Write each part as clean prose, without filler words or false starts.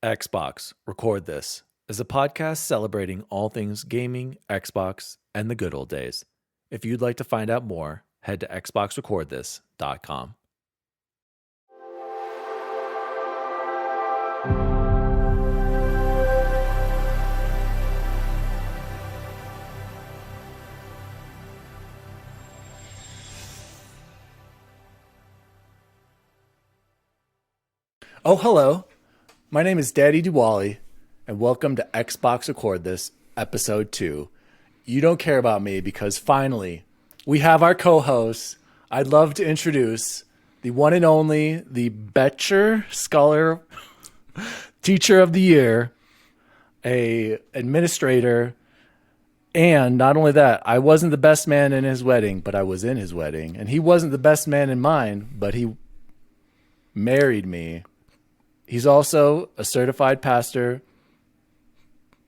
Xbox, Record This is a podcast celebrating all things gaming, Xbox, and the good old days. If you'd like to find out more, head to xboxrecordthis.com. Oh, hello. My name is Daddy Diwali, and welcome to Xbox Record This, Episode 2. You don't care about me because finally, we have our co-host. I'd love to introduce the one and only, the Betcher Scholar Teacher of the Year, a administrator, and not only that, I wasn't the best man in his wedding, but I was in his wedding, and he wasn't the best man in mine, but he married me. He's also a certified pastor,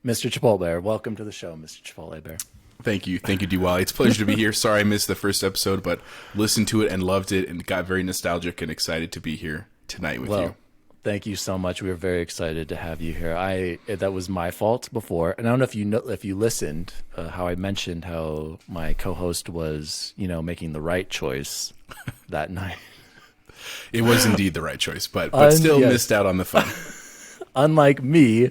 Mr. Chipotle Bear. Welcome to the show, Mr. Chipotle Bear. Thank you, Diwali. It's a pleasure to be here. Sorry I missed the first episode, but listened to it and loved it and got very nostalgic and excited to be here tonight with you. Thank you so much. We were very excited to have you here. That was my fault before, and I don't know if you listened, how I mentioned how my co-host was, making the right choice that night. It was indeed the right choice, but still missed out on the fun. Unlike me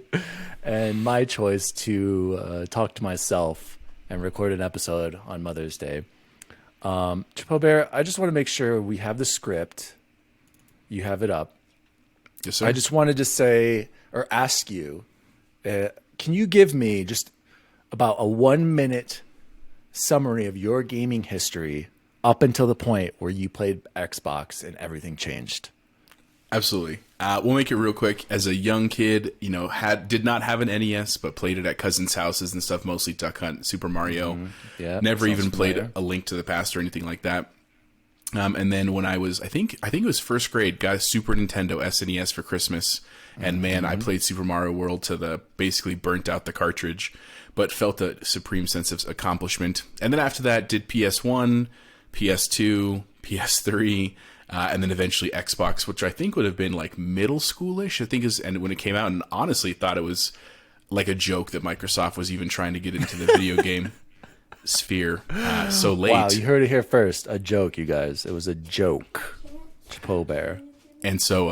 and my choice to talk to myself and record an episode on Mother's Day. Chipo Bear, I just want to make sure we have the script. You have it up. Yes, sir. I just wanted to say or ask you, can you give me just about a 1-minute summary of your gaming history up until the point where you played Xbox and everything changed? Absolutely. We'll make it real quick. As a young kid, did not have an NES, but played it at cousins' houses and stuff, mostly Duck Hunt, Super Mario. Yeah, never even played familiar. A Link to the Past or anything like that. And then when I was, I think it was first grade, got a Super Nintendo SNES for Christmas. And man, I played Super Mario World to basically burnt out the cartridge, but felt a supreme sense of accomplishment. And then after that, did PS1, PS2, PS3, and then eventually Xbox, which I think would have been like middle schoolish. And when it came out, and honestly thought it was like a joke that Microsoft was even trying to get into the video game sphere so late. Wow, you heard it here first. A joke, you guys. It was a joke. Chipo Bear. And so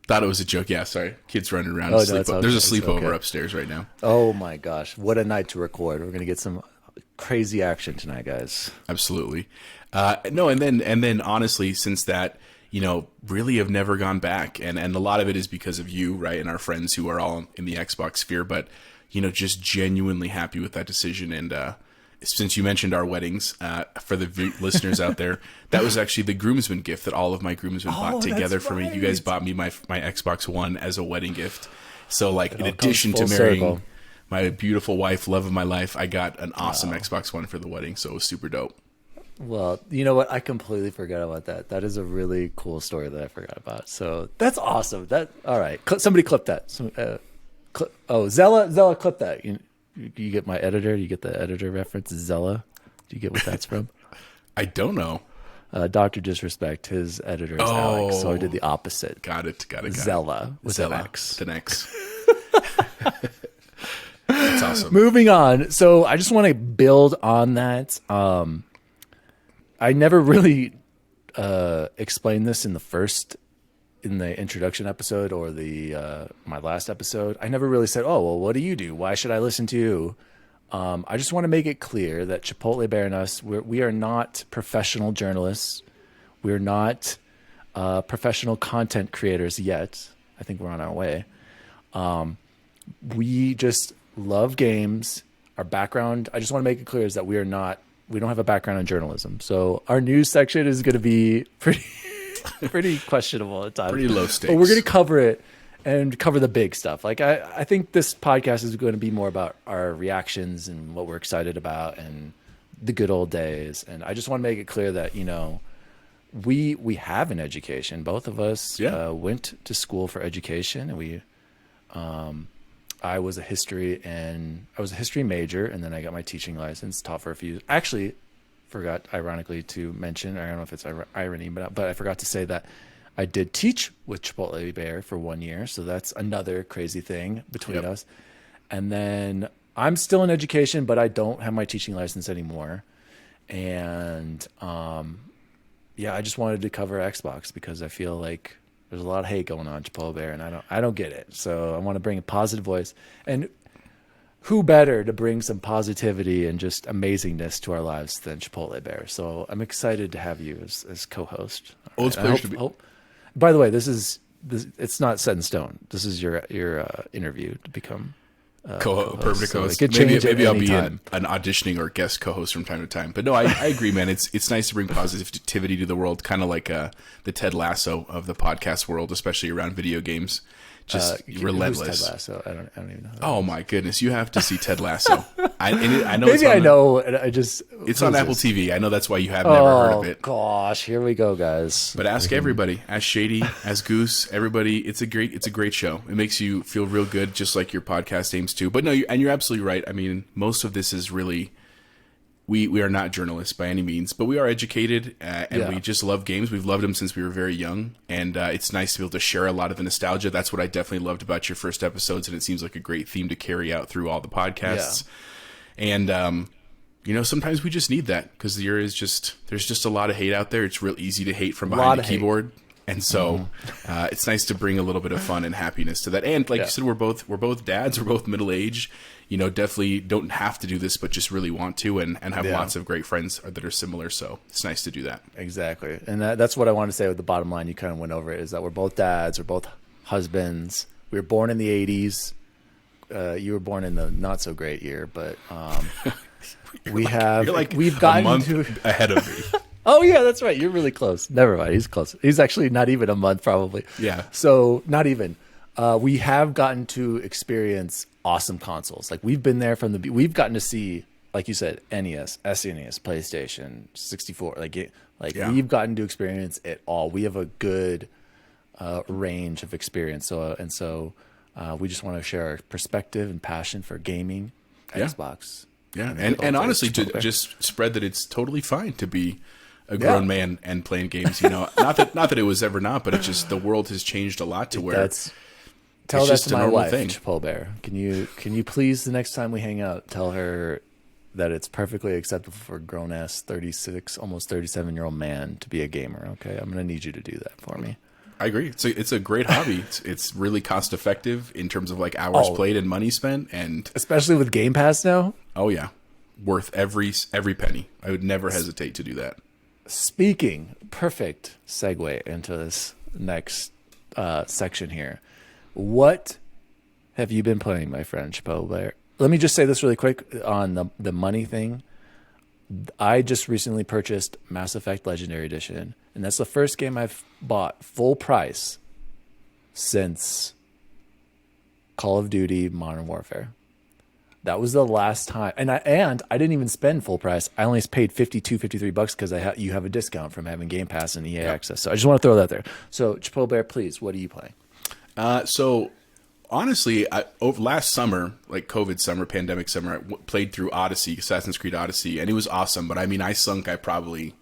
thought it was a joke. Yeah, sorry. Kids running around. Oh, no, it's okay. There's a sleepover okay. upstairs right now. Oh my gosh. What a night to record. We're going to get some crazy action tonight, guys. Absolutely. No, and then honestly, since that, really have never gone back. And a lot of it is because of you, right? And our friends who are all in the Xbox sphere, but, just genuinely happy with that decision. And since you mentioned our weddings, for the listeners out there, that was actually the groomsmen gift that all of my groomsmen bought together for me. You guys bought me my Xbox One as a wedding gift. So in addition to marrying my beautiful wife, love of my life, I got an awesome Xbox One for the wedding. So it was super dope. Well, you know what? I completely forgot about that. That is a really cool story that I forgot about. So that's awesome. All right. Somebody clip that. Zella clip that. You get my editor? You get the editor reference? Zella? Do you get what that's from? I don't know. Dr. Disrespect, his editor is Alex, so I did the opposite. Got it. Zella with an X. The X. That's awesome. Moving on. So I just want to build on that. I never really explained this in the introduction episode or my last episode. I never really said, oh, well, what do you do? Why should I listen to you? I just want to make it clear that Chipotle Bear and us, we are not professional journalists. We're not professional content creators yet. I think we're on our way. We just love games. Our background, I just want to make it clear, is that we don't have a background in journalism. So our news section is going to be pretty questionable at times. Pretty low stakes. But we're going to cover it and cover the big stuff. I think this podcast is going to be more about our reactions and what we're excited about and the good old days. And I just want to make it clear that, we have an education. Both of us went to school for education, and I was a history major, and then I got my teaching license, taught for a few. Actually, forgot ironically to mention, I don't know if it's irony, but I forgot to say that I did teach with Chipotle Bear for 1 year, so that's another crazy thing between us. And then I'm still in education, but I don't have my teaching license anymore. And yeah, I just wanted to cover Xbox because I feel like there's a lot of hate going on Chipotle Bear, and I don't get it. So I want to bring a positive voice, and who better to bring some positivity and just amazingness to our lives than Chipotle Bear? So I'm excited to have you as co-host. Well, it's a pleasure to be. By the way, it's not set in stone. This is your interview to become permanent co-host. So maybe I'll be an auditioning or guest co-host from time to time. But no, I agree, man. It's nice to bring positivity to the world, kind of like the Ted Lasso of the podcast world, especially around video games. Just relentless. Who's Ted Lasso? I don't even know. Oh my goodness, you have to see Ted Lasso. I know. Maybe I know. It's on Apple TV. I know that's why you have never heard of it. Gosh, here we go, guys. But ask everybody. Ask Shady. Ask Goose. Everybody. It's a great show. It makes you feel real good, just like your podcast aims to. But no, you're absolutely right. I mean, most of this is really. We are not journalists by any means, but we are educated, and we just love games. We've loved them since we were very young, and it's nice to be able to share a lot of the nostalgia. That's what I definitely loved about your first episodes, and it seems like a great theme to carry out through all the podcasts. Yeah. And sometimes we just need that because there's just a lot of hate out there. It's real easy to hate from behind the keyboard. And so it's nice to bring a little bit of fun and happiness to that. And like you said, we're both dads. We're both middle aged. Definitely don't have to do this, but just really want to and have lots of great friends that are similar. So it's nice to do that. Exactly. And that's what I want to say with the bottom line. You kind of went over it, is that we're both dads. We're both husbands. We were born in the 80s. You were born in the not so great year, but we've gotten a month ahead of me. Oh, yeah, that's right. You're really close. Never mind. He's close. He's actually not even a month, probably. Yeah. So not even. We have gotten to experience awesome consoles. Like, we've been there from we've gotten to see, like you said, NES, SNES, PlayStation, 64. We've gotten to experience it all. We have a good range of experience. So we just want to share our perspective and passion for gaming, Xbox. Yeah. And honestly, to just spread that it's totally fine to be a grown man and playing games, not that it was ever not, but it's just the world has changed a lot to where tell that to my wife, Chipotle Bear. Can you please, the next time we hang out, tell her that it's perfectly acceptable for a grown ass 36, almost 37-year-old man to be a gamer. Okay, I'm gonna need you to do that for me. I agree. It's a great hobby. It's really cost effective in terms of like hours played and money spent, and especially with Game Pass now. Oh yeah, worth every penny. I would never hesitate to do that. Speaking, perfect segue into this next section here. What have you been playing, my friend Chipotle Bear? Let me just say this really quick on the money thing. I just recently purchased Mass Effect Legendary Edition, and that's the first game I've bought full price since Call of Duty Modern Warfare. That was the last time, and I didn't even spend full price. I only paid $53 because you have a discount from having Game Pass and EA Access. So I just want to throw that there. So Chipotle Bear, please, what are you playing? So honestly, over last summer, like COVID summer, pandemic summer, I played through Odyssey, Assassin's Creed Odyssey, and it was awesome. But I mean, I sunk probably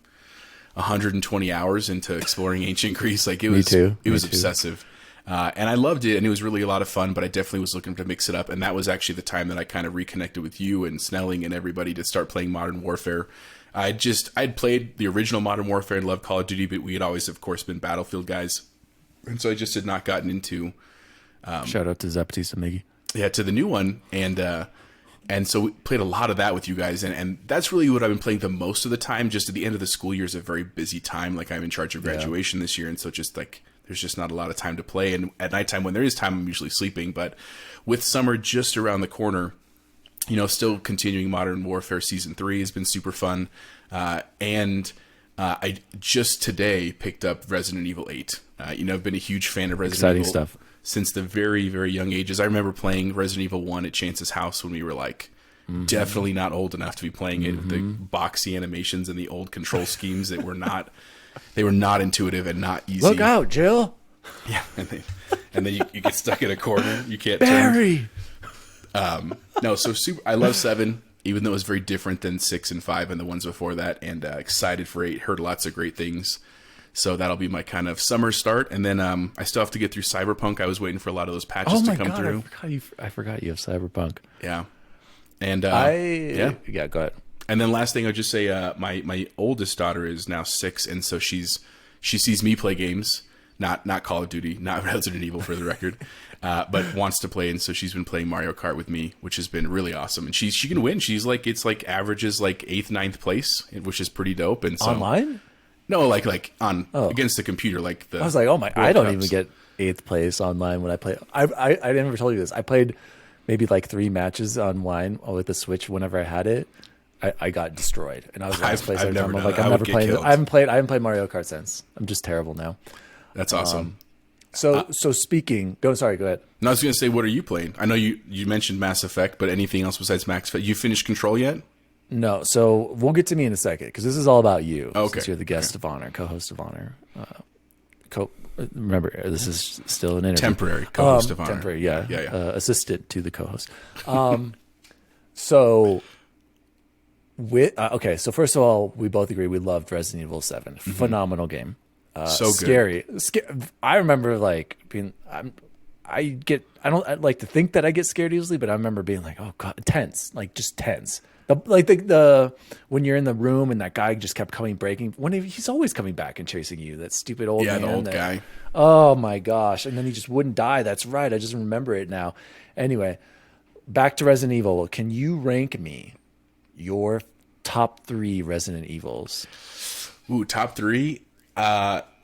120 hours into exploring ancient Greece. Like it was, it was obsessive. And I loved it, and it was really a lot of fun, but I definitely was looking to mix it up, and that was actually the time that I kind of reconnected with you and Snelling and everybody to start playing Modern Warfare. I'd played the original Modern Warfare and loved Call of Duty, but we had always, of course, been Battlefield guys, and so I just had not gotten into... Shout out to Zapatista Miggy. Yeah, to the new one, and so we played a lot of that with you guys, and that's really what I've been playing the most of the time. Just at the end of the school year is a very busy time. Like I'm in charge of graduation this year, and so just like... there's just not a lot of time to play. And at nighttime, when there is time, I'm usually sleeping. But with summer just around the corner, still continuing Modern Warfare Season 3 has been super fun. And I just today picked up Resident Evil 8. I've been a huge fan of Resident Evil stuff since the very, very young ages. I remember playing Resident Evil 1 at Chance's house when we were like definitely not old enough to be playing it with the boxy animations and the old control schemes that were not... they were not intuitive and not easy. Look out, Jill. Yeah, and then you get stuck in a corner. You can't Barry. turn. No, so I love 7, even though it was very different than 6 and 5 and the ones before that, and excited for 8. Heard lots of great things. So that'll be my kind of summer start, and then I still have to get through Cyberpunk. I was waiting for a lot of those patches to come through. I forgot you have Cyberpunk. Yeah, and Go ahead. And then last thing, I'll just say, my oldest daughter is now 6, and so she sees me play games, not Call of Duty, not Resident Evil for the record, but wants to play, and so she's been playing Mario Kart with me, which has been really awesome. And she can win. She's like, it's like averages like 8th, 9th place, which is pretty dope. And so online. No, like on against the computer, like the. I was like, oh my! I don't even Cups. get 8th place online when I play. I never told you this. I played maybe like 3 matches online with the Switch. Whenever I had it, I got destroyed, and I was last place every time. I'm like, I'm never playing. I haven't played Mario Kart since. I'm just terrible now. That's awesome. So speaking, go ahead. No, I was going to say, what are you playing? I know you mentioned Mass Effect, but anything else besides Mass Effect? You finished Control yet? No, so we'll get to me in a second because this is all about you. Okay. Since you're the guest of honor, co-host of honor. Remember, this is still an interview. Temporary co-host of honor. Temporary, yeah. Assistant to the co-host. So first of all, we both agree we loved Resident Evil 7. Phenomenal game. So good. Scary. I remember like being. I like to think that I get scared easily, but I remember being like, oh god, tense, like just tense. The when you're in the room and that guy just kept breaking. He's always coming back and chasing you. That stupid old man. Yeah, the old guy. Oh my gosh! And then he just wouldn't die. That's right. I just remember it now. Anyway, back to Resident Evil. Can you rank me your top 3 Resident Evils? Ooh, top 3.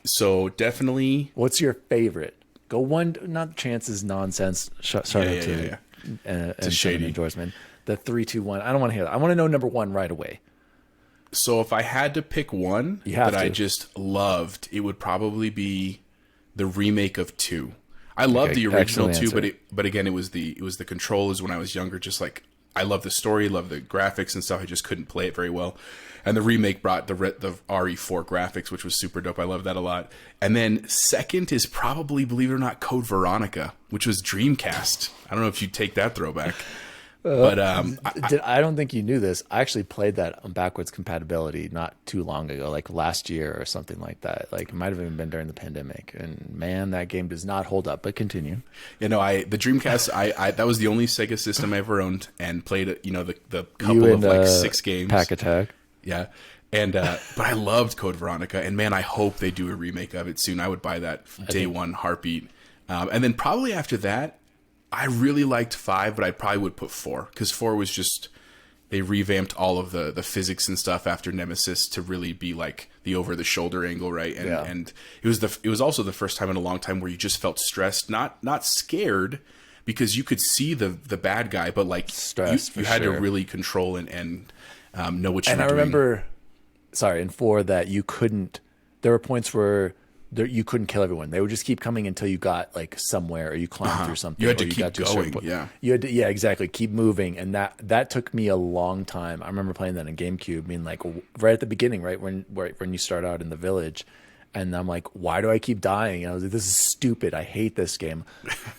So definitely. What's your favorite? Go one. Not chances nonsense. Sorry to shady endorsement. The 3, 2, 1. I don't want to hear that. I want to know number 1 right away. So if I had to pick one I just loved, it would probably be the remake of 2. I love the original 2, but again, it was the controllers when I was younger. Just like I love the story, love the graphics and stuff. I just couldn't play it very well. And the remake brought the RE4 graphics, which was super dope. I love that a lot. And then second is probably, believe it or not, Code Veronica, which was Dreamcast. I don't know if you'd take that throwback. But I don't think you knew this. I actually played that on backwards compatibility not too long ago, like last year or something like that. Like it might have even been during the pandemic. And man, that game does not hold up. But continue. The Dreamcast, that was the only Sega system I ever owned and played. The couple of like 6 games. Pack Attack. Yeah. And but I loved Code Veronica, and man, I hope they do a remake of it soon. I would buy that day one heartbeat. And then probably after that, I really liked 5, but I probably would put 4 because 4 was just they revamped all of the physics and stuff after Nemesis to really be like the over the shoulder angle, right? And it was also the first time in a long time where you just felt stressed, not scared because you could see the bad guy, but like stressed. You had to really control and know what you were doing. And I remember, in 4 that you couldn't. There were points where you couldn't kill everyone. They would just keep coming until you got like somewhere or you climbed through something. You had to or keep going. Yeah. You had to, exactly. Keep moving. And that took me a long time. I remember playing that in GameCube, being like right at the beginning, right when you start out in the village. And I'm like, why do I keep dying? And I was like, this is stupid. I hate this game.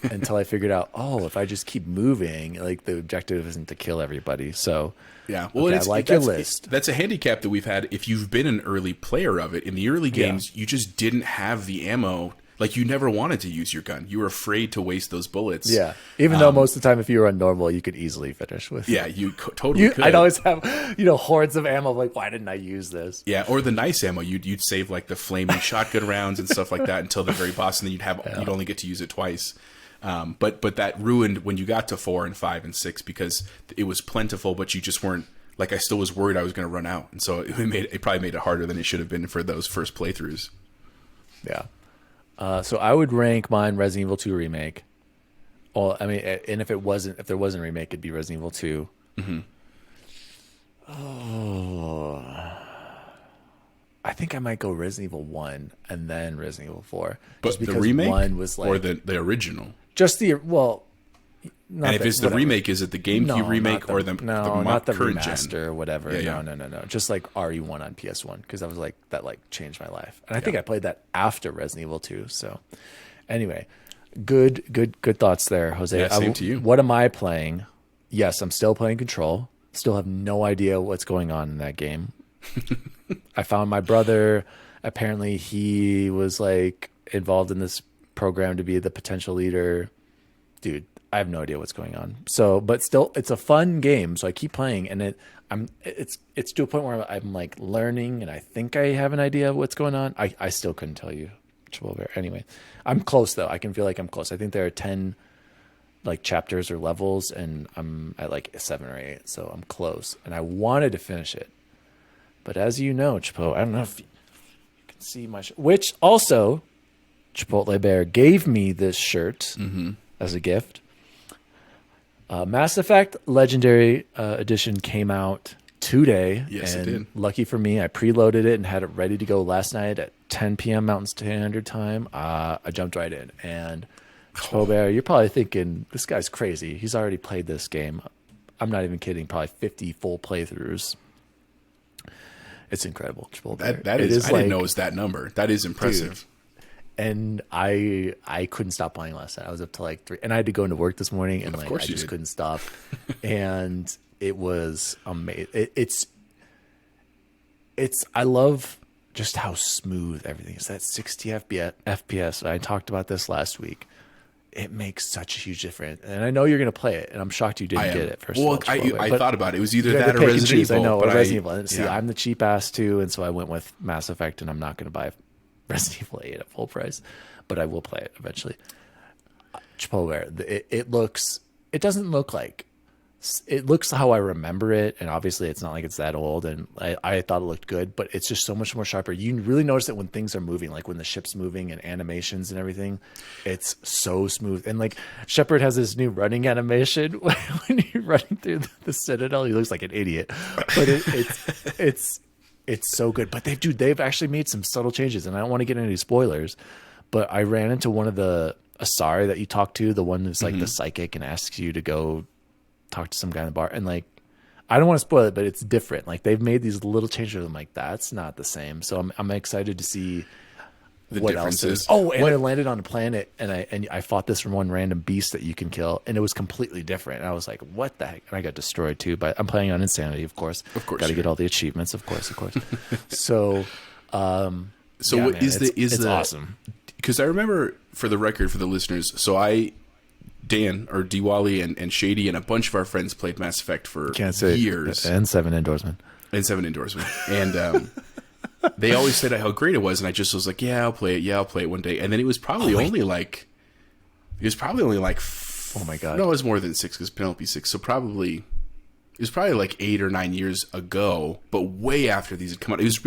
Until I figured out, if I just keep moving, like the objective isn't to kill everybody. So yeah, well, I like your list. That's a handicap that we've had. If you've been an early player of it, in the early games, you just didn't have the ammo. Like you never wanted to use your gun. You were afraid to waste those bullets. Yeah, even though most of the time, if you were on normal, you could easily finish with. Yeah, you totally could. I'd always have hordes of ammo. Like, why didn't I use this? Yeah, or the nice ammo. You'd save like the flaming shotgun rounds and stuff like that until the very boss, and then you'd only get to use it twice. But that ruined when you got to 4 and 5 and 6 because it was plentiful, but you just weren't. Like I still was worried I was going to run out, and so it probably made it harder than it should have been for those first playthroughs. Yeah. So I would rank mine Resident Evil 2 remake. Well, I mean, and if there wasn't a remake, it'd be Resident Evil 2. Mm-hmm. Oh, I think I might go Resident Evil 1 and then Resident Evil 4. But just because the remake 1 was like, or the original? Just the and if it's the remake, is it the GameCube remake or the not the current remaster gen? Or whatever? Yeah. No. Just like RE1 on PS1 because I was like that changed my life, and I think I played that after Resident Evil 2. So anyway, good thoughts there, Jose. Yeah, same to you. What am I playing? Yes, I'm still playing Control. Still have no idea what's going on in that game. I found my brother Apparently, he was like involved in this program to be the potential leader. Dude, I have no idea what's going on. So, but still, it's a fun game. So I keep playing, and it's to a point where I'm like learning, and I think I have an idea of what's going on. I still couldn't tell you. Anyway, I'm close though. I can feel like I'm close. I think there are 10 like chapters or levels, and I'm at like 7 or 8, so I'm close. And I wanted to finish it, but as you know, Chipo, I don't know if you can see my which also Chipotle Bear gave me this shirt as a gift. Mass Effect Legendary Edition came out today. Yes, and it did. Lucky for me, I preloaded it and had it ready to go last night at 10 p.m. Mountain Standard Time. I jumped right in. And Chipotle Bear, you're probably thinking, this guy's crazy. He's already played this game. I'm not even kidding. Probably 50 full playthroughs. It's incredible. Chipotle Bear. That is I didn't know it was that number. That is impressive. Dude, and I couldn't stop playing last night. I was up to like 3, and I had to go into work this morning, and like I just couldn't stop. And it was amazing. It's I love just how smooth everything is. That 60 FPS. I talked about this last week. It makes such a huge difference. And I know you're going to play it, and I'm shocked you didn't get it. First of all, I thought about it. It was either that or Resident Evil. I know, or Resident Evil. And see, I'm the cheap ass too, and so I went with Mass Effect, and I'm not going to buy Resident Evil 8 at full price, but I will play it eventually. Chipotle, it doesn't look like, it looks how I remember it, and obviously it's not like it's that old, and I thought it looked good, but it's just so much more sharper. You really notice it when things are moving, like when the ship's moving and animations and everything. It's so smooth. And like Shepard has this new running animation when you're running through the Citadel. He looks like an idiot, but it's so good. But they've actually made some subtle changes, and I don't want to get into any spoilers, but I ran into one of the Asari that you talk to, the one who's like the psychic and asks you to go talk to some guy in the bar, and like I don't want to spoil it, but it's different. Like they've made these little changes. I'm like, that's not the same. So I'm excited to see what else is. Oh, and I landed on a planet, and I fought this from one random beast that you can kill, and it was completely different. And I was like, what the heck? And I got destroyed too. But I'm playing on Insanity, of course. Got to get all the achievements, of course. So, it's awesome. Because I remember, for the record, for the listeners, Dan or Diwali and Shady and a bunch of our friends played Mass Effect for years. And 7 endorsement. And they always said how great it was, and I just was like, yeah, I'll play it one day. And then it was probably only like, oh my God. No, it was more than 6 because Penelope's 6. So it was probably like 8 or 9 years ago, but way after these had come out. It was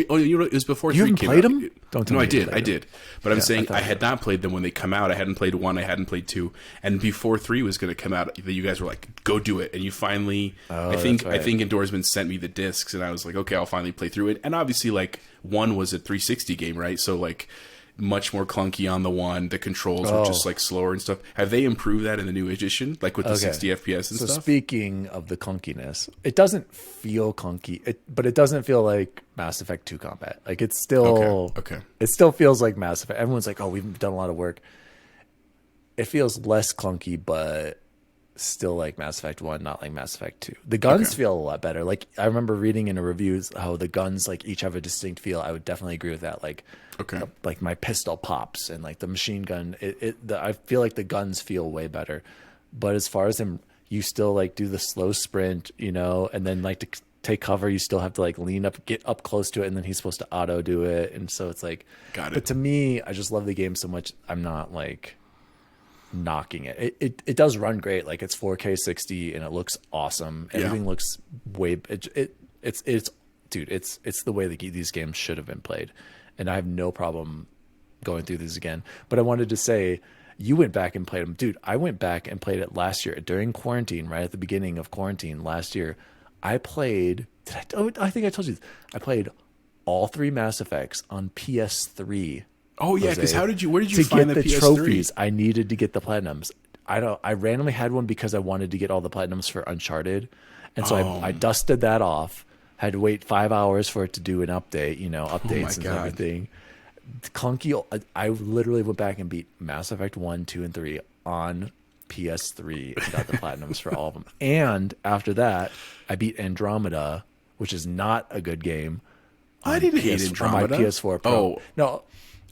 before 3 came out. You haven't played them? Don't tell me. No, I did. But I'm saying I had not played them when they come out. I hadn't played 1, I hadn't played 2, and before 3 was going to come out, you guys were like, "Go do it!" And you finally, I think Endorsement sent me the discs, and I was like, "Okay, I'll finally play through it." And obviously, like 1 was a 360 game, right? So like, much more clunky on the 1. The controls were just like slower and stuff. Have they improved that in the new edition, like with the 60 FPS and stuff? So speaking of the clunkiness, it doesn't feel clunky, but it doesn't feel like Mass Effect 2 combat. Like it's still okay. It still feels like Mass Effect. Everyone's like, "Oh, we've done a lot of work." It feels less clunky, but still like Mass Effect 1, not like Mass Effect 2. The guns feel a lot better. Like I remember reading in the reviews how the guns like each have a distinct feel. I would definitely agree with that. Like like my pistol pops, and like the machine gun, I feel like the guns feel way better. But as far as him, you still like do the slow sprint, and then like to take cover, you still have to like lean up, get up close to it, and then he's supposed to auto do it. And so it's like, got it. But to me, I just love the game so much. I'm not like knocking it. It does run great. Like it's 4K 60, and it looks awesome. Everything looks way. It's the way that these games should have been played. And I have no problem going through these again. But I wanted to say, you went back and played them. Dude, I went back and played it last year during quarantine, right at the beginning of quarantine last year. I played, I think I told you this. I played all 3 Mass Effects on PS3. Oh yeah, because where did you find the PS3? Trophies? I needed to get the platinums. I randomly had one because I wanted to get all the platinums for Uncharted. And so I dusted that off. Had to wait 5 hours for it to do an update, updates and everything. Clunky. I literally went back and beat Mass Effect 1, 2, and 3 on PS3 and got the platinums for all of them. And after that, I beat Andromeda, which is not a good game, I didn't hate Andromeda. On my PS4 Pro. Oh, No,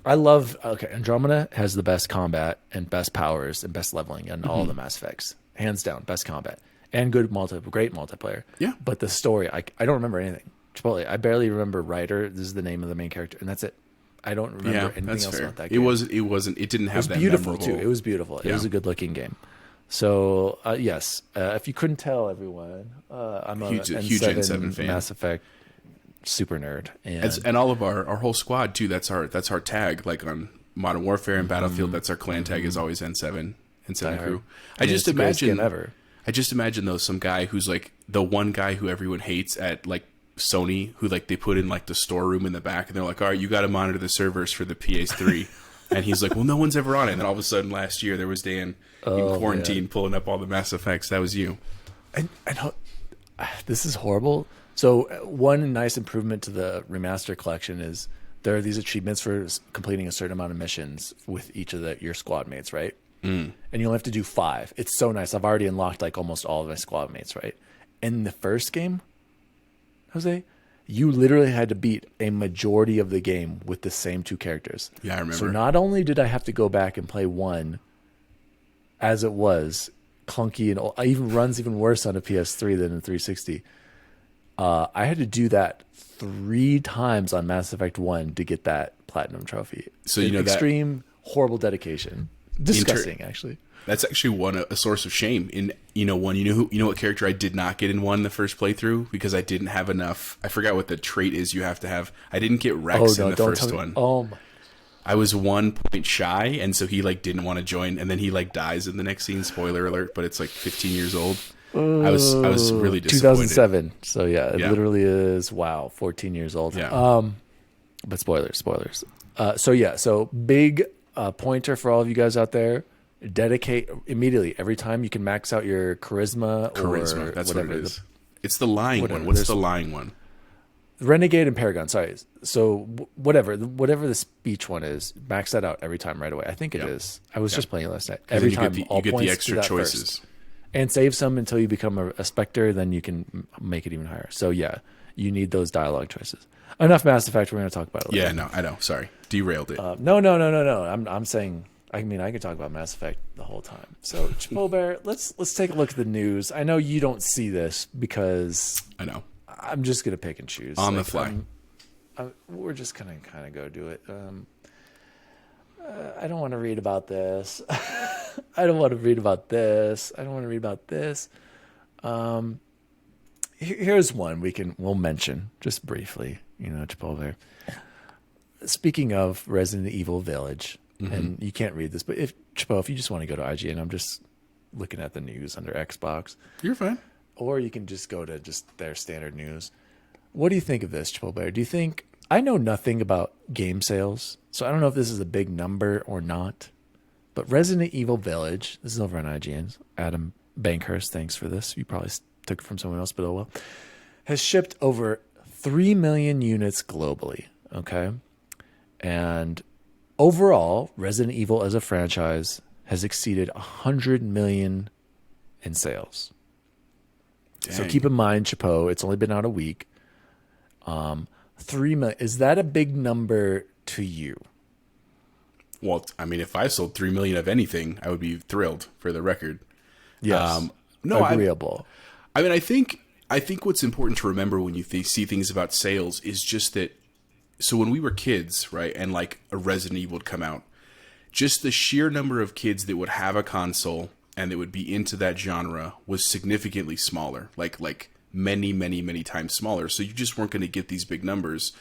I love. Okay, Andromeda has the best combat and best powers and best leveling in all the Mass Effects, hands down, best combat and great multiplayer. Yeah. But the story, I don't remember anything. Chipotle, I barely remember Ryder. This is the name of the main character, and that's it. I don't remember anything else about that game. It didn't have that beautiful memorable. too. It was beautiful. It was a good looking game. So yes, if you couldn't tell, everyone, I'm a huge N7 fan. Mass Effect super nerd, And all of our whole squad too. That's our tag. Like on Modern Warfare and Battlefield, that's our clan tag is always N7 crew. I just imagine I just imagine though some guy who's like the one guy who everyone hates at like Sony, who like they put in like the storeroom in the back, and they're like, all right, you got to monitor the servers for the PS3. And he's like, well, no one's ever on it. And then all of a sudden last year there was Dan in quarantine pulling up all the Mass Effects. That was you. And this is horrible. So one nice improvement to the remaster collection is there are these achievements for completing a certain amount of missions with each of your squad mates, right? And you only have to do 5. It's so nice. I've already unlocked like almost all of my squad mates, right? In the first game, Jose, you literally had to beat a majority of the game with the same 2 characters. Yeah, I remember. So not only did I have to go back and play 1 as it was, clunky and even runs even worse on a PS3 than a 360, I had to do that 3 times on Mass Effect 1 to get that platinum trophy. So you know extreme, horrible dedication. Disgusting, actually. That's actually a source of shame in one. You know what character I did not get in 1 the first playthrough because I didn't have enough. I forgot what the trait is you have to have. I didn't get Rex in the first one. Oh my. I was 1 point shy, and so he like didn't want to join, and then he like dies in the next scene. Spoiler alert! But it's like 15 years old. I was really disappointed. 2007. So yeah, it literally is 14 years old. Yeah. But spoilers. So big pointer for all of you guys out there. Dedicate immediately every time you can max out your charisma. That's whatever what it is. It's the lying one. What's the lying one? Renegade and Paragon. Sorry. So whatever the speech one is, max that out every time right away. I think it is. I was just playing it last night. Every time, you get the extra choices. First. And save some until you become a Spectre. Then you can make it even higher. So yeah, you need those dialogue choices. Enough Mass Effect. We're going to talk about it later. Yeah, no, I know. Sorry, derailed it. No. I'm saying. I mean, I could talk about Mass Effect the whole time. So, Chipotle Bear, let's take a look at the news. I know you don't see this because I know. I'm just gonna pick and choose on the fly. We're just gonna kind of go do it. I don't want to read about this. I don't want to read about this. I don't want to read about this. Here's one we'll mention just briefly. Chipotle Bear. Speaking of Resident Evil Village. And you can't read this, but if you just want to go to IGN, I'm just looking at the news under Xbox. You're fine. Or you can just go to just their standard news. What do you think of this, Chipotle Bear? Do you think I know nothing about game sales, so I don't know if this is a big number or not. But Resident Evil Village, this is over on IGN. Adam Bankhurst, thanks for this. You probably took it from someone else, but oh well. Has shipped over 3 million units globally. Okay, and overall, Resident Evil as a franchise has exceeded 100 million in sales. Dang. So keep in mind, Chapeau, it's only been out a week. 3 million. Is that a big number to you? Well, I mean, if I sold 3 million of anything, I would be thrilled for the record. Yes. No, agreeable. I mean, I think what's important to remember when you see things about sales is just that. So when we were kids, right, and like a Resident Evil would come out, just the sheer number of kids that would have a console and that would be into that genre was significantly smaller, like many, many, many times smaller. So you just weren't going to get these big numbers.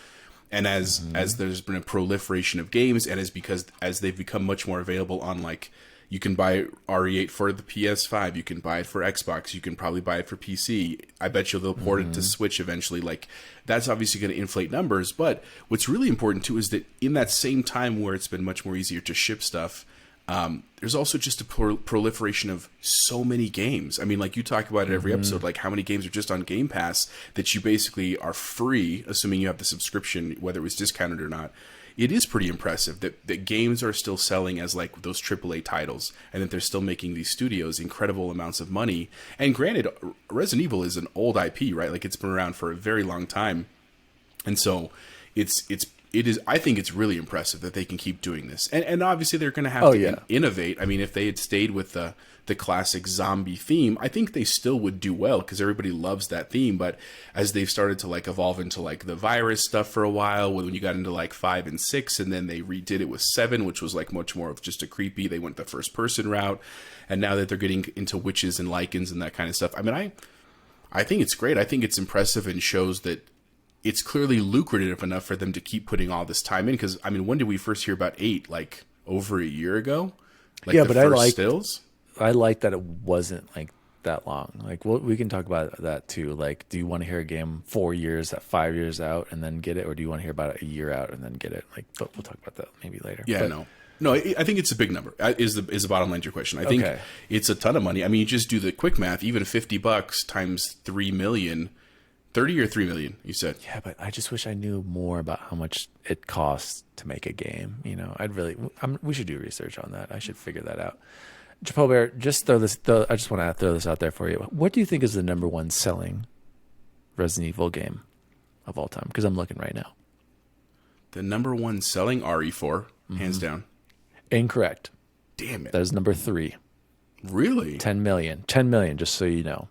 And as there's been a proliferation of games, and as they've become much more available on, like, you can buy RE8 for the PS5, you can buy it for Xbox, you can probably buy it for PC. I bet you they'll port it to Switch eventually. Like, that's obviously going to inflate numbers. But what's really important too is that in that same time where it's been much more easier to ship stuff, there's also just a proliferation of so many games. I mean, like you talk about it every episode, like how many games are just on Game Pass that you basically are free, assuming you have the subscription, whether it was discounted or not. It is pretty impressive that games are still selling as like those AAA titles, and that they're still making these studios incredible amounts of money. And granted, Resident Evil is an old IP, right? Like, it's been around for a very long time. And so it is. I think it's really impressive that they can keep doing this, and obviously they're going to have to innovate. I mean, if they had stayed with the classic zombie theme, I think they still would do well because everybody loves that theme. But as they've started to like evolve into like the virus stuff for a while, when you got into like 5 and 6, and then they redid it with 7, which was like much more of just a creepy. They went the first person route, and now that they're getting into witches and lichens and that kind of stuff, I mean, I think it's great. I think it's impressive and shows that it's clearly lucrative enough for them to keep putting all this time in. Because, I mean, when did we first hear about 8? Like, over a year ago? Like, yeah, the but first stills? I like that it wasn't, like, that long. Like, we can talk about that, too. Like, do you want to hear a game 4 years, 5 years out, and then get it? Or do you want to hear about it a year out and then get it? Like, but we'll talk about that maybe later. Yeah, No, I think it's a big number. Is the bottom line to your question? I think it's a ton of money. I mean, you just do the quick math. Even $50 times 3 million, 30 or 3 million. You said. Yeah, but I just wish I knew more about how much it costs to make a game. You know, we should do research on that. I should figure that out. Chappelle Bear, just throw this. I just want to throw this out there for you. What do you think is the number one selling Resident Evil game of all time? Because I'm looking right now. The number one selling RE4, hands down. Incorrect. Damn it. That is number 3. Really? 10 million. 10 million, just so you know.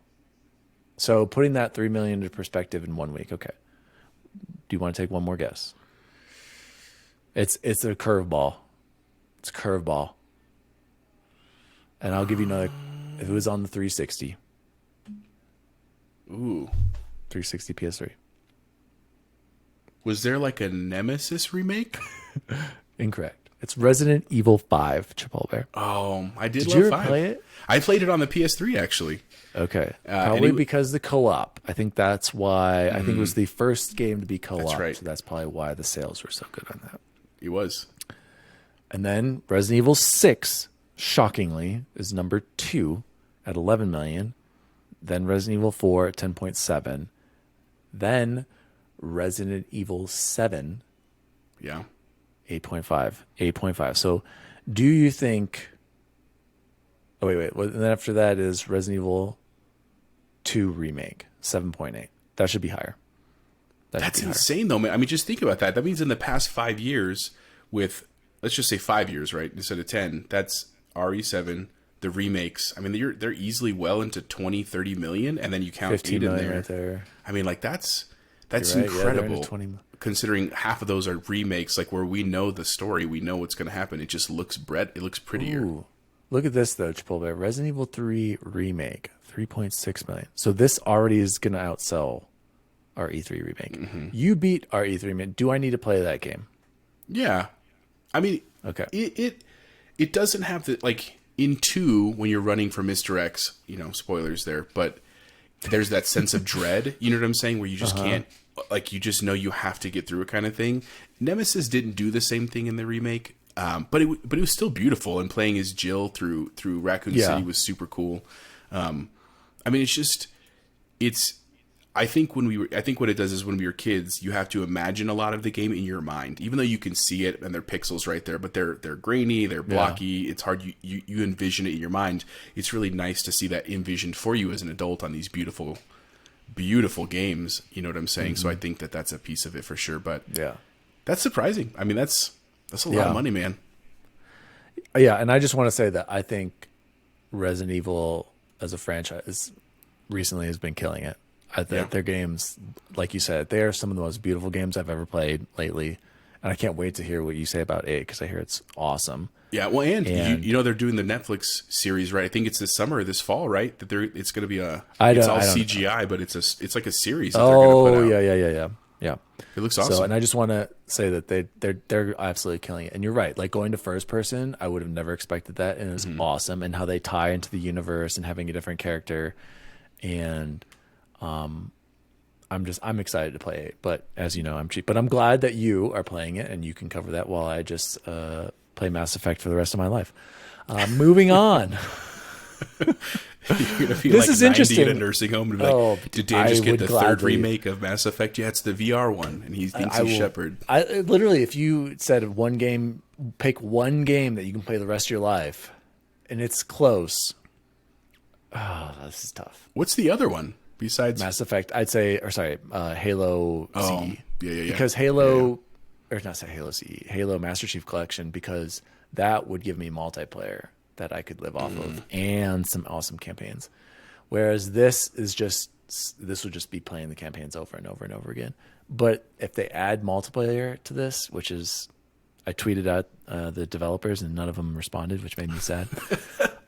So putting that 3 million into perspective in 1 week. Okay. Do you want to take one more guess? It's a curveball. It's a curveball. And I'll give you another. If it was on the 360. Ooh. 360 PS3. Was there like a Nemesis remake? Incorrect. It's Resident Evil 5, Chipotle Bear. Oh, I did Did love you ever 5. play it? I played it on the PS3, actually. Okay. Probably because the co-op. I think that's why. I think it was the first game to be co-op. That's right. So that's probably why the sales were so good on that. It was. And then Resident Evil 6, shockingly, is number 2 at 11 million. Then Resident Evil 4 at 10.7. Then Resident Evil 7. Yeah. 8.5. So do you think... Oh, wait. And then after that is Resident Evil 2 Remake, 7.8. That should be higher. That's insane, though, man. I mean, just think about that. That means in the past 5 years with, let's just say 5 years, right, instead of 10, that's RE7, the remakes. I mean, they're easily well into 20, 30 million, and then you count 8 in there. Right there. I mean, like, that's right. Incredible. Yeah, considering half of those are remakes, like where we know the story, we know what's going to happen. It just looks it looks prettier. Ooh. Look at this though, Chipotle. Resident Evil 3 Remake, 3.6 million. So this already is going to outsell our E3 Remake. Mm-hmm. You beat our E3 Remake. Do I need to play that game? Yeah. I mean, okay. It doesn't have the, like, in 2, when you're running for Mr. X, you know, spoilers there, but there's that sense of dread, you know what I'm saying, where you just can't, like, you just know you have to get through it kind of thing. Nemesis didn't do the same thing in the remake, but it was still beautiful, and playing as Jill through Raccoon City was super cool. I mean, I think what it does is when we were kids, you have to imagine a lot of the game in your mind, even though you can see it and they're pixels right there, but they're grainy, they're blocky. It's hard. You envision it in your mind. It's really nice to see that envisioned for you as an adult on these beautiful, beautiful games. You know what I'm saying? Mm-hmm. So I think that's a piece of it for sure. But yeah, that's surprising. I mean, that's a lot of money, man. Yeah, and I just want to say that I think Resident Evil as a franchise recently has been killing it. I think their games, like you said, they are some of the most beautiful games I've ever played lately. And I can't wait to hear what you say about 8 because I hear it's awesome. Yeah, well, and you know they're doing the Netflix series, right? I think it's this summer or this fall, right? That it's going to be it's all CGI, but it's like a series that they're going to put out. Yeah. It looks awesome. So, and I just want to say that they're absolutely killing it. And you're right. Like going to first person, I would have never expected that, and it was awesome. And how they tie into the universe and having a different character, and I'm excited to play it, but as you know, I'm cheap. But I'm glad that you are playing it, and you can cover that while I just play Mass Effect for the rest of my life. Moving on. You're gonna be this like is 90 interesting. In a nursing home and be like, did Dave just get the third remake of Mass Effect? Yeah, it's the VR one, and he thinks he's Shepard. I literally, if you said one game, pick one game that you can play the rest of your life, and it's close. Oh, this is tough. What's the other one? Besides Mass Effect, I'd say, or sorry, Halo Z. Because Halo, or not say Halo CE, Halo Master Chief Collection, because that would give me multiplayer that I could live off of and some awesome campaigns. Whereas this would just be playing the campaigns over and over and over again. But if they add multiplayer to this, which is, I tweeted at the developers and none of them responded, which made me sad.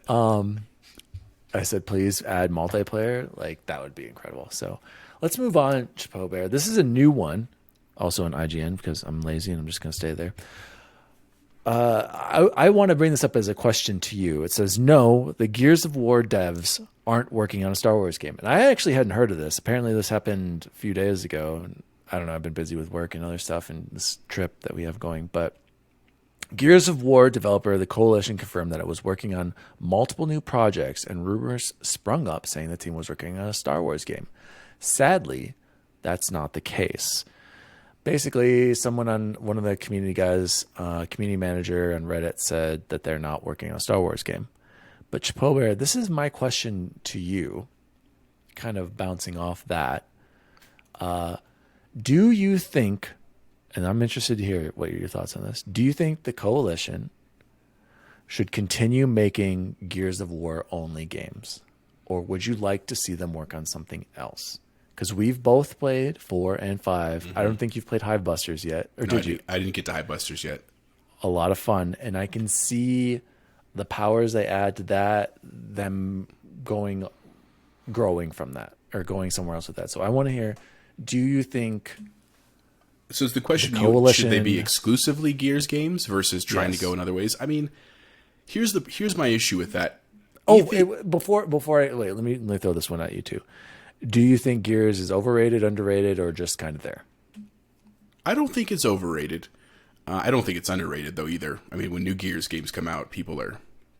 I said, please add multiplayer. Like, that would be incredible. So let's move on, Chapeau Bear. This is a new one, also on IGN, because I'm lazy and I'm just going to stay there. I want to bring this up as a question to you. It says, no, the Gears of War devs aren't working on a Star Wars game. And I actually hadn't heard of this. Apparently this happened a few days ago. And I don't know, I've been busy with work and other stuff and this trip that we have going. But Gears of War developer, the Coalition, confirmed that it was working on multiple new projects, and rumors sprung up saying the team was working on a Star Wars game. Sadly, that's not the case. Basically, someone on one of the community guys, community manager on Reddit, said that they're not working on a Star Wars game. But Chapeau Bear, this is my question to you, kind of bouncing off that. Do you think, and I'm interested to hear what your thoughts on this, do you think the Coalition should continue making Gears of War only games? Or would you like to see them work on something else? Because we've both played 4 and 5. Mm-hmm. I don't think you've played Hivebusters yet. Or did you? I didn't get to Hivebusters yet. A lot of fun. And I can see the powers they add to that, them growing from that, or going somewhere else with that. So I want to hear, do you think... So is the question, should they be exclusively Gears games versus trying to go in other ways? I mean, here's my issue with that. Before let me throw this one at you too. Do you think Gears is overrated, underrated, or just kind of there? I don't think it's overrated. I don't think it's underrated though either. I mean, when new Gears games come out,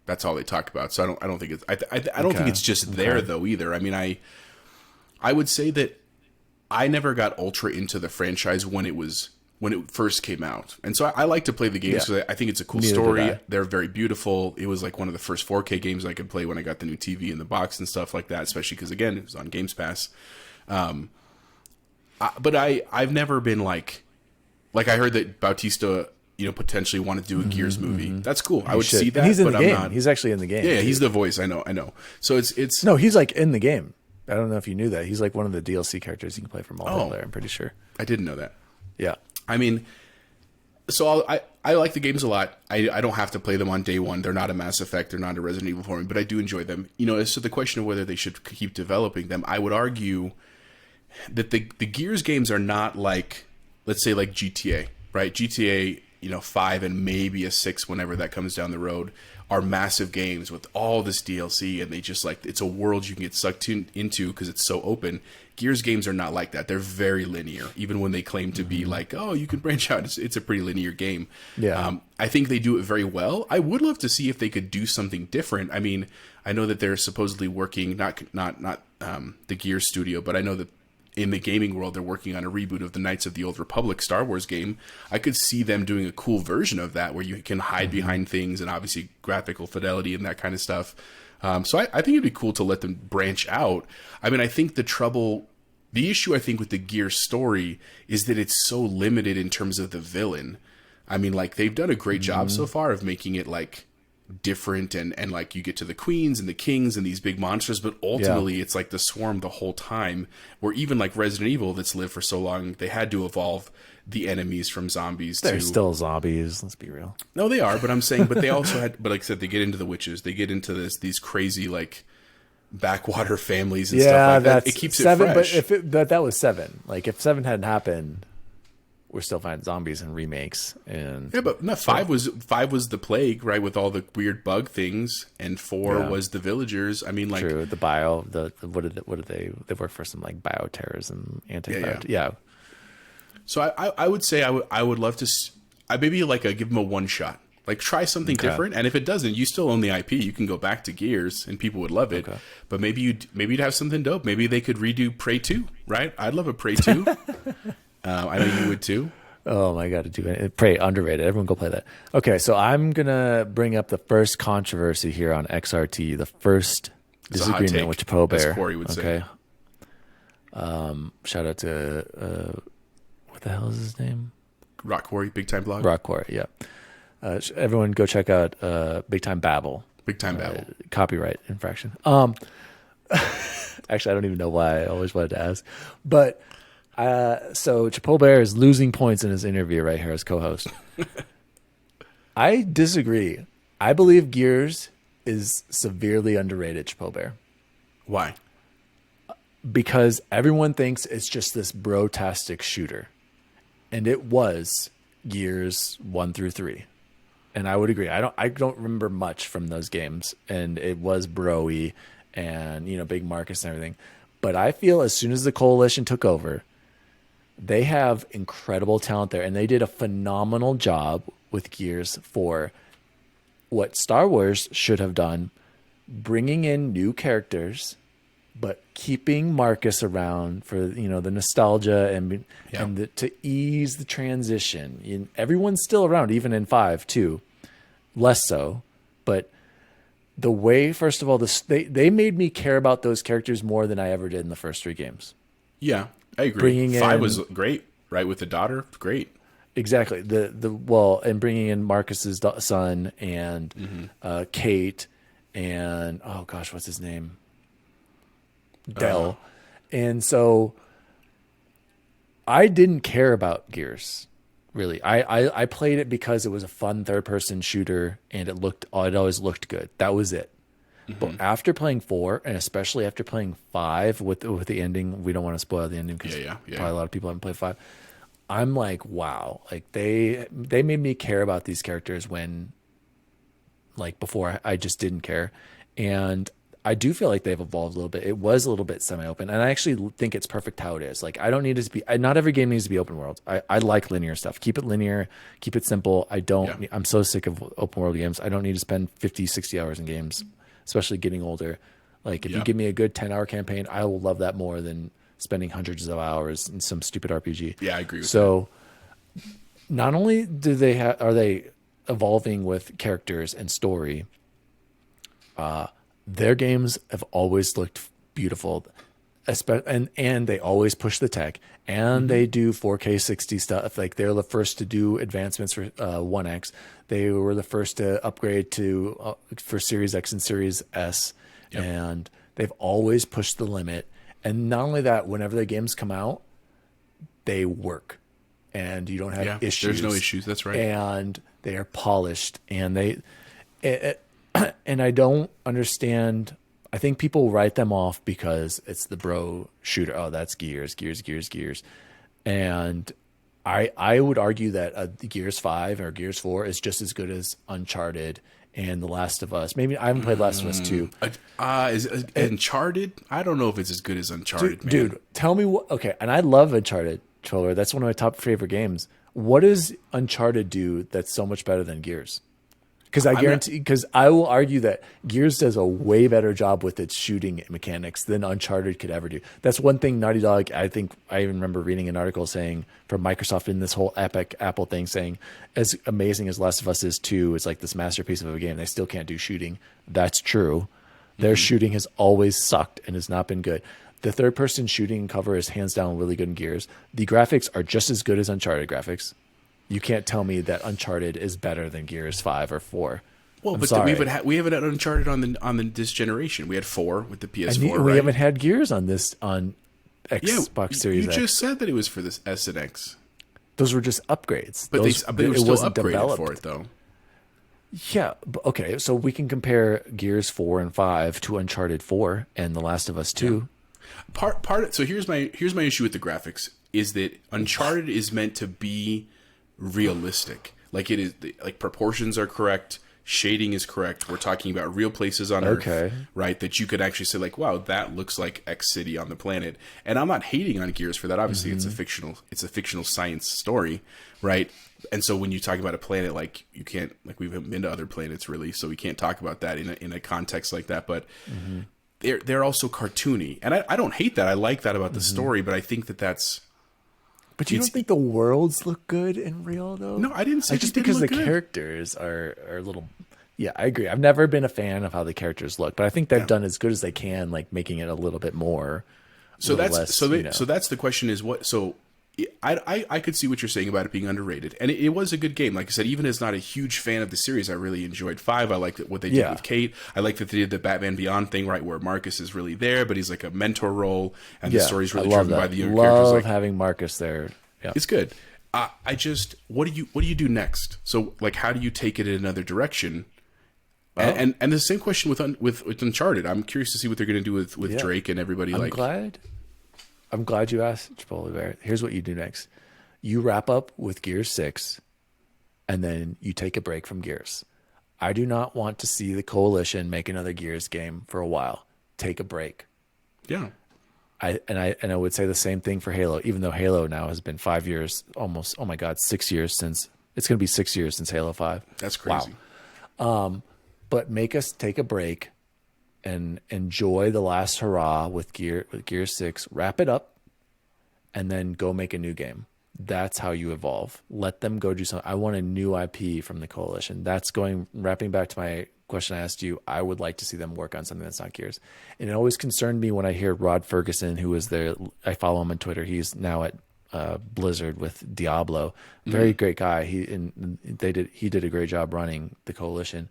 that's all they talk about. So I don't think it's I don't think it's just there though either. I mean, I would say that I never got ultra into the franchise when it first came out. And so I like to play the games because I think it's a cool story. They're very beautiful. It was like one of the first 4K games I could play when I got the new TV in the box and stuff like that, especially because, again, it was on Games Pass. But I've never been like I heard that Bautista, potentially want to do a Gears movie. That's cool. I would see that, and he's in but the I'm game. not. He's actually in the game. Yeah, he's the voice. I know. So it's no, he's like in the game. I don't know if you knew that. He's like one of the DLC characters you can play for multiplayer, I'm pretty sure. I didn't know that. Yeah. I mean, so I like the games a lot. I don't have to play them on day one. They're not a Mass Effect. They're not a Resident Evil for me, but I do enjoy them. As to the question of whether they should keep developing them, I would argue that the Gears games are not like, let's say, like GTA, right? GTA, 5 and maybe a 6 whenever that comes down the road are massive games with all this DLC, and they just it's a world you can get sucked into because it's so open. Gears games are not like that. They're very linear, even when they claim to be like, oh, you can branch out. It's a pretty linear game. Yeah. I think they do it very well. I would love to see if they could do something different. I mean, I know that they're supposedly working, not the Gears studio, but I know that in the gaming world, they're working on a reboot of the Knights of the Old Republic Star Wars game. I could see them doing a cool version of that where you can hide behind things and obviously graphical fidelity and that kind of stuff. So I think it'd be cool to let them branch out. I mean, I think the issue I think with the Gear story is that it's so limited in terms of the villain. I mean, like, they've done a great job so far of making it like different and like you get to the queens and the kings and these big monsters, but ultimately it's like the swarm the whole time, where even like Resident Evil that's lived for so long, they had to evolve the enemies from zombies. They're still zombies, let's be real. No, they are, but I'm saying, but they also had, but like I said, they get into the witches, they get into these crazy like backwater families and stuff like that. It keeps 7, it fresh. But that was 7. Like, if 7 hadn't happened, we're still finding zombies and remakes. And yeah, but no, 5 was the plague, right, with all the weird bug things, and 4 was the villagers. I mean, like, true, what did they work for some like bioterrorism, yeah. So I would say I would love to maybe like give them a one shot. Like, try something different, and if it doesn't, you still own the IP. You can go back to Gears, and people would love it. Okay. But maybe you'd have something dope. Maybe they could redo Prey 2, right? I'd love a Prey 2. I know you would too. Oh my God, Prey, underrated. Everyone go play that. Okay, so I'm gonna bring up the first controversy here on XRT. The first disagreement with Chapeau Bear. As Corey would say. Shout out to what the hell is his name? Rock Quarry, Big Time Blog. Rock Quarry, yeah. Everyone go check out Big Time Babble. Big Time Babble. Copyright infraction. Actually, I don't even know why. I always wanted to ask. But so Chipotle is losing points in his interview right here as co-host. I disagree. I believe Gears is severely underrated, Chipotle. Why? Because everyone thinks it's just this bro-tastic shooter. And it was Gears 1 through 3. And I would agree. I don't remember much from those games. And it was bro-y and, you know, Big Marcus and everything. But I feel as soon as the Coalition took over, they have incredible talent there. And they did a phenomenal job with Gears for what Star Wars should have done, bringing in new characters, but keeping Marcus around for, you know, the nostalgia and to ease the transition. And everyone's still around, even in 5 too, less so. But the way, first of all, they made me care about those characters more than I ever did in the first 3 games. Yeah, I agree. Bringing 5 was great, right? With the daughter, great. Exactly. And bringing in Marcus's son and Kate and oh gosh, what's his name? Dell. And so I didn't care about Gears, really. I played it because it was a fun third-person shooter and it always looked good. That was it. But after playing 4, and especially after playing 5 with the ending, we don't want to spoil the ending because probably a lot of people haven't played 5. I'm like, wow, like they made me care about these characters when, like, before I just didn't care. And I do feel like they've evolved a little bit. It was a little bit semi-open, and I actually think it's perfect how it is. Like, I don't need it to be. Not every game needs to be open world. I like linear stuff. Keep it linear. Keep it simple. I'm so sick of open world games. I don't need to spend 50, 60 hours in games, especially getting older. Like, if you give me a good 10-hour campaign, I will love that more than spending hundreds of hours in some stupid RPG. Yeah, I agree with that. So not only are they evolving with characters and story, their games have always looked beautiful, and they always push the tech, and they do 4K 60 stuff. Like, they're the first to do advancements for 1X. They were the first to upgrade to for Series X and Series S, and they've always pushed the limit. And not only that, whenever the games come out, they work, and you don't have issues. There's no issues. That's right. And they are polished, and and I don't understand. I think people write them off because it's the bro shooter. Oh, that's Gears. And I would argue that Gears 5 or Gears 4 is just as good as Uncharted and The Last of Us. Maybe I haven't played Last of Us 2. Is Uncharted? I don't know if it's as good as Uncharted, dude, tell me what. Okay, and I love Uncharted, Troller. That's one of my top favorite games. What does Uncharted do that's so much better than Gears? Because I will argue that Gears does a way better job with its shooting mechanics than Uncharted could ever do. That's one thing Naughty Dog, I think I even remember reading an article saying from Microsoft in this whole Epic Apple thing saying, as amazing as Last of Us is 2, it's like this masterpiece of a game. They still can't do shooting. That's true. Their shooting has always sucked and has not been good. The third-person shooting cover is hands down really good in Gears. The graphics are just as good as Uncharted graphics. You can't tell me that Uncharted is better than Gears 5 or 4. Well, but we haven't had Uncharted on this generation. We had 4 with the PS4. And we haven't had Gears on Xbox Series X. You just said that it was for this S and X. Those were just upgrades. But they were still upgraded for it, though. Yeah. Okay. So we can compare Gears 4 and 5 to Uncharted 4 and The Last of Us 2. Yeah. So here's my issue with the graphics is that Uncharted is meant to be realistic. Like, it is, like, proportions are correct, shading is correct. We're talking about real places on Earth, right? That you could actually say, like, wow, that looks like X city on the planet. And I'm not hating on Gears for that. Obviously, it's a fictional science story, right? And so when you talk about a planet, like, you can't, like, we haven't been to other planets really, so we can't talk about that in a context like that. But they're also cartoony, and I don't hate that. I like that about the story, but I think that's. But you don't think the worlds look good in real, though? No, I didn't say just because the characters are a little. Yeah, I agree. I've never been a fan of how the characters look, but I think they've done as good as they can, like making it a little bit more. So that's the question is what? So I could see what you're saying about it being underrated, and it was a good game. Like I said, even as not a huge fan of the series, I really enjoyed 5. I liked what they did with Kate. I like that they did the Batman Beyond thing, right, where Marcus is really there, but he's like a mentor role, and the story's really driven by the younger characters. Like, having Marcus there. Yeah, it's good. I just, what do you do next? So, like, how do you take it in another direction? And the same question with Uncharted. I'm curious to see what they're going to do with Drake and everybody. I'm glad you asked, Chipotle Bear. Here's what you do next. You wrap up with Gears 6, and then you take a break from Gears. I do not want to see the Coalition make another Gears game for a while. Take a break. Yeah. I would say the same thing for Halo, even though Halo now has been 5 years, almost, oh my God, 6 years since, it's going to be 6 years since Halo 5. That's crazy. Wow. But make us take a break and enjoy the last hurrah with Gear 6, wrap it up, and then go make a new game. That's how you evolve. Let them go do something. I want a new IP from the Coalition. Wrapping back to my question I asked you, I would like to see them work on something that's not Gears. And it always concerned me when I hear Rod Ferguson, who was there, I follow him on Twitter. He's now at Blizzard with Diablo. Very great guy. He did a great job running the Coalition.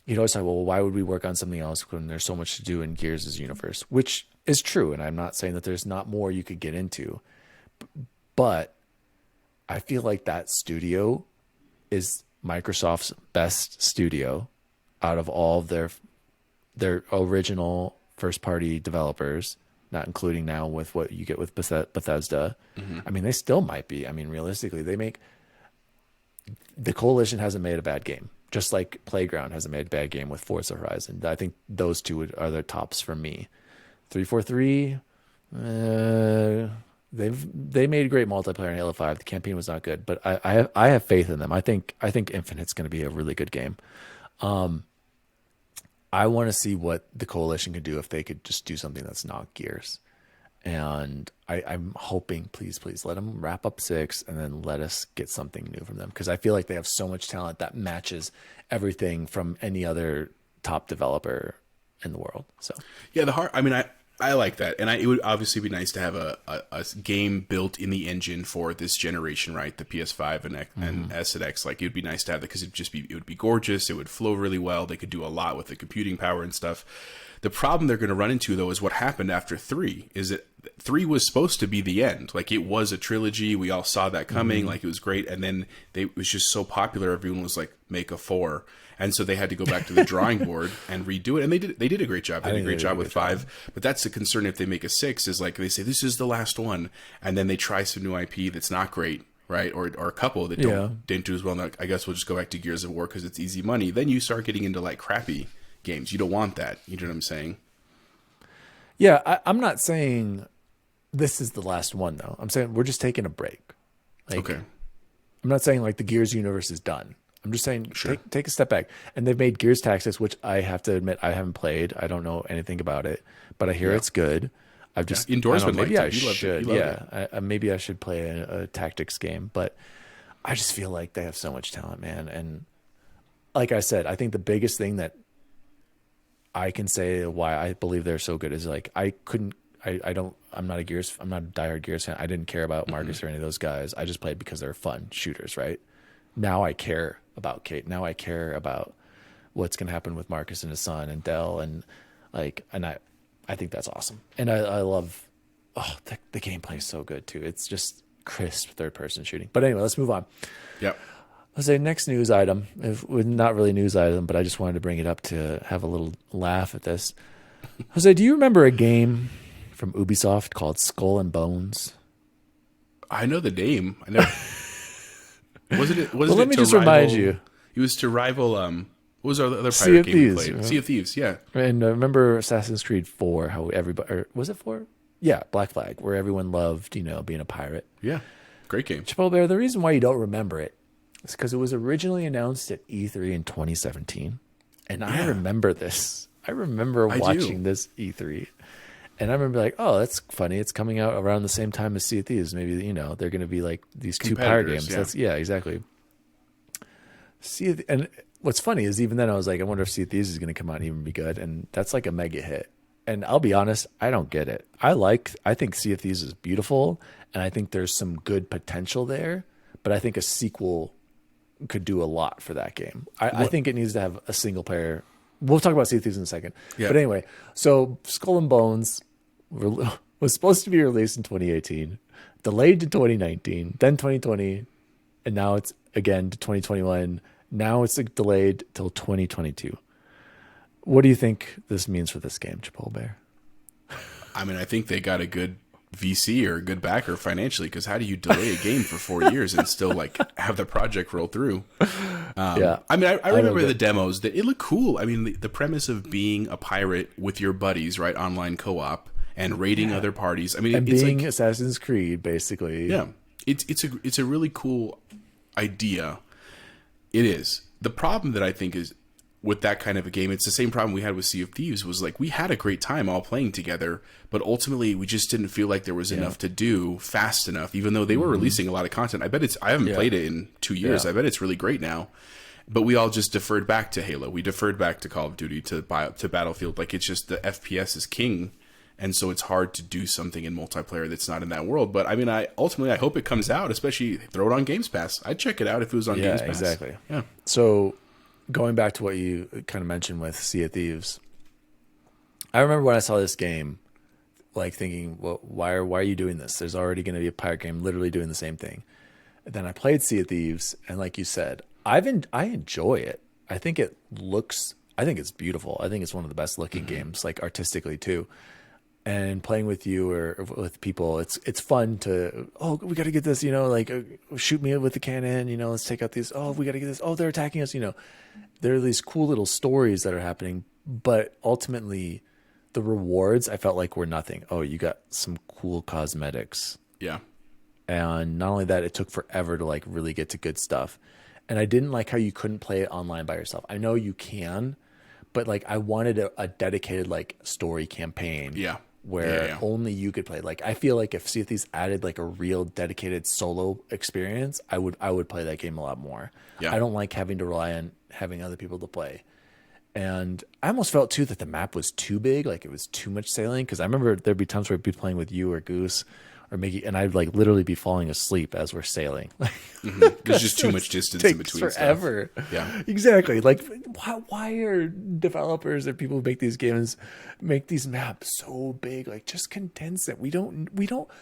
He'd always say, well, why would we work on something else when there's so much to do in Gears' universe? Which is true, and I'm not saying that there's not more you could get into. But I feel like that studio is Microsoft's best studio out of all of their original first-party developers, not including now with what you get with Bethesda. I mean, they still might be. I mean, realistically, the Coalition hasn't made a bad game. Just like Playground hasn't made a bad game with Forza Horizon. I think those two are their tops for me. 343, they made great multiplayer in Halo 5. The campaign was not good, but I have faith in them. I think Infinite's going to be a really good game. I want to see what the Coalition could do if they could just do something that's not Gears. And I'm hoping, please, let them wrap up 6 and then let us get something new from them. Because I feel like they have so much talent that matches everything from any other top developer in the world. So yeah, I like that. And it would obviously be nice to have a game built in the engine for this generation, right? The PS5 and S and X. Like, it would be nice to have that because it would be gorgeous. It would flow really well. They could do a lot with the computing power and stuff. The problem they're going to run into, though, is what happened after 3. Is that 3 was supposed to be the end. Like, it was a trilogy. We all saw that coming. Like, it was great. And then it was just so popular. Everyone was like, make a 4. And so they had to go back to the drawing board and redo it. And they did a great job. They did a great job with 5. But that's the concern if they make a 6, is like they say, this is the last one. And then they try some new IP that's not great, right? Or a couple that didn't do as well. And I guess we'll just go back to Gears of War because it's easy money. Then you start getting into like crappy games. You don't want that. You know what I'm saying? Yeah, I'm not saying this is the last one, though. I'm saying we're just taking a break. Like, okay. I'm not saying like the Gears universe is done. I'm just saying take a step back. And they've made Gears Tactics, which I have to admit I haven't played. I don't know anything about it, but I hear it's good. I've just endorsement. Maybe I should. Maybe I should play a tactics game. But I just feel like they have so much talent, man. And like I said, I think the biggest thing that I can say why I believe they're so good is like I'm not a diehard Gears fan. I didn't care about Marcus or any of those guys. I just played because they're fun shooters, right? Now I care about Kate. Now I care about what's going to happen with Marcus and his son and Dell, and I think that's awesome. And I love the gameplay is so good too. It's just crisp third person shooting. But anyway, let's move on. Yep. Let's say next news item. Not really a news item, but I just wanted to bring it up to have a little laugh at this. Jose, do you remember a game from Ubisoft called Skull and Bones? I know the name. I know. Let me just remind you. It was to rival. What was our other pirate game we played? Right? Sea of Thieves. Yeah. And remember Assassin's Creed 4? How everybody, or was it 4? Yeah, Black Flag, where everyone loved being a pirate. Yeah, great game. Chipotle Bear. The reason why you don't remember it is because it was originally announced at E3 in 2017, and I remember this. I remember watching this E3. And I remember like, oh, that's funny. It's coming out around the same time as Sea of Thieves. Maybe, they're going to be like these two pirate games. Yeah. Exactly. And what's funny is even then I was like, I wonder if Sea of Thieves is going to come out and even be good. And that's like a mega hit. and I'll be honest, I don't get it. I think Sea of Thieves is beautiful, and I think there's some good potential there, but I think a sequel could do a lot for that game. I think it needs to have a single player. We'll talk about Sea of Thieves in a second. Yeah. But anyway, so Skull and Bones was supposed to be released in 2018, delayed to 2019, then 2020, and now it's again to 2021. Now it's delayed till 2022. What do you think this means for this game, Chipotle Bear? I mean, I think they got a good VC or a good backer financially, because how do you delay a game for 4 years and still like have the project roll through? Yeah. I mean, I remember the demos that it looked cool. I mean, the premise of being a pirate with your buddies, right? Online co-op and raiding other parties. I mean, And it's being like, Assassin's Creed, basically. yeah, it's a really cool idea. It is. The problem that I think is with that kind of a game, it's the same problem we had with Sea of Thieves, was like we had a great time all playing together, but ultimately we just didn't feel like there was enough to do fast enough, even though they were releasing a lot of content. I haven't played it in 2 years. Yeah. I bet it's really great now. But we all just deferred back to Halo. We deferred back to Call of Duty, to Battlefield. Like, it's just the FPS is king. And so it's hard to do something in multiplayer that's not in that world. But I mean, I hope it comes out, especially throw it on Games Pass. I'd check it out if it was on Games Pass. Exactly. Yeah. So going back to what you kind of mentioned with Sea of Thieves, I remember when I saw this game, like thinking, well, why are you doing this? There's already going to be a pirate game literally doing the same thing. And then I played Sea of Thieves, and like you said, I enjoy it. I think it's beautiful. I think it's one of the best looking games, like artistically too. And playing with you or with people, it's fun to, oh, we got to get this, like shoot me with the cannon, let's take out these, oh, we got to get this, oh, they're attacking us, there are these cool little stories that are happening, but ultimately the rewards I felt like were nothing. Oh, you got some cool cosmetics. Yeah. And not only that, it took forever to like really get to good stuff. And I didn't like how you couldn't play it online by yourself. I know you can, but like I wanted a dedicated like story campaign. Yeah. Where only you could play. Like I feel like if Sea of Thieves added like a real dedicated solo experience, I would play that game a lot more. Yeah. I don't like having to rely on having other people to play. And I almost felt too that the map was too big, like it was too much sailing. Because I remember there'd be times where I'd be playing with you or Goose or Mickey, and I'd like literally be falling asleep as we're sailing. There's just too much distance in between forever. Stuff. Yeah, exactly. Like, why are developers or people who make these games make these maps so big? Like, just condense it. We don't.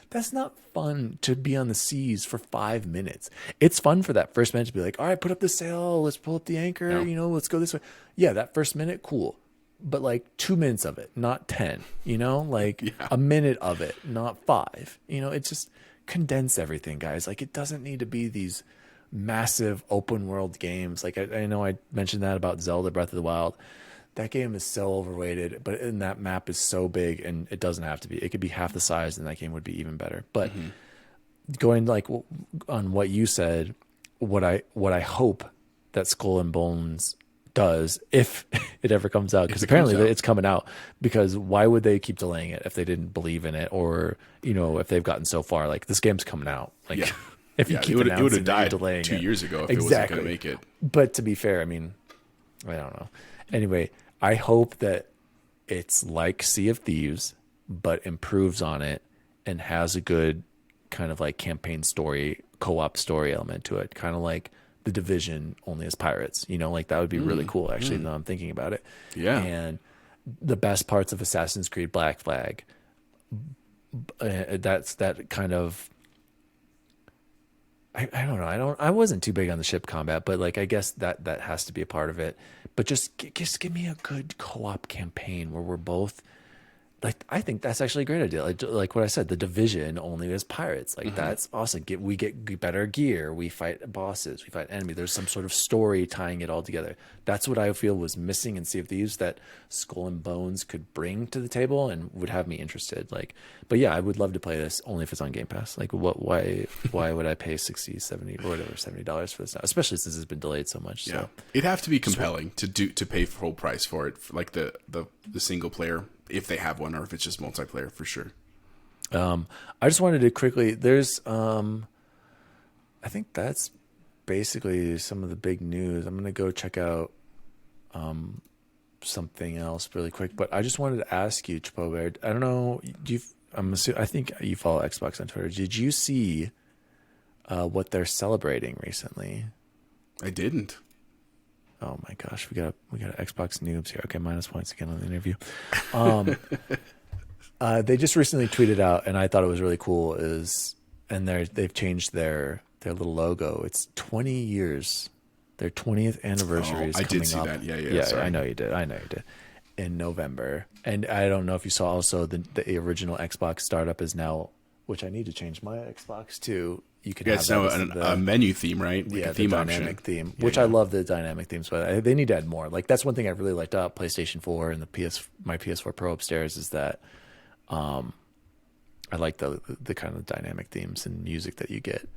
That's not fun to be on the seas for 5 minutes. It's fun for that first minute to be like, all right, put up the sail, let's pull up the anchor. Let's go this way. Yeah, that first minute, cool. But like 2 minutes of it, not 10, like a minute of it, not 5, it's just condense everything, guys. Like it doesn't need to be these massive open world games. Like I know I mentioned that about Zelda Breath of the Wild. That game is so overrated, but in that map is so big, and it doesn't have to be. It could be half the size and that game would be even better. But going like on what you said, what I hope that Skull and Bones does, if it ever comes out, because apparently it's coming out, because why would they keep delaying it if they didn't believe in it, or if they've gotten so far, like this game's coming out, like if you keep it would have died delaying 2 years ago if exactly. it wasn't going to make it. But to be fair, I mean, I don't know. Anyway, I hope that it's like Sea of Thieves but improves on it and has a good kind of like campaign story, co-op story element to it, kind of like The Division, only as pirates, like that would be really cool, actually, now I'm thinking about it. Yeah. And the best parts of Assassin's Creed Black Flag, that's that kind of, I don't know. I wasn't too big on the ship combat, but like, I guess that has to be a part of it. But just give me a good co-op campaign where we're both, like, I think that's actually a great idea. Like what I said, The Division only as pirates. Like that's awesome. We get better gear. We fight bosses. We fight enemy. There's some sort of story tying it all together. That's what I feel was missing in Sea of Thieves that Skull and Bones could bring to the table and would have me interested. Like, but yeah, I would love to play this only if it's on Game Pass. Like, why would I pay 60, 70 or whatever, $70 for this now? Especially since it's been delayed so much. Yeah, so. it'd have to be compelling to pay full price for it, like the single player, if they have one, or if it's just multiplayer, for sure. I just wanted to quickly, there's I think that's basically some of the big news. I'm gonna go check out something else really quick, but I just wanted to ask you, Chipotle. I don't know. I think you follow Xbox on Twitter. Did you see what they're celebrating recently? I didn't. Oh my gosh, we got Xbox noobs here. Okay, -points again on the interview. They just recently tweeted out, and I thought it was really cool. They've changed their little logo. It's 20 years. Their 20th anniversary is coming up. I did see that. Yeah. Sorry. I know you did. In November. And I don't know if you saw also the original Xbox startup is now, which I need to change my Xbox to. You can have now a menu theme, right? Like a theme dynamic theme, which I love the dynamic themes, but they need to add more. Like that's one thing I really liked about PlayStation 4 and my PS4 Pro upstairs is that I like the kind of dynamic themes and music that you get.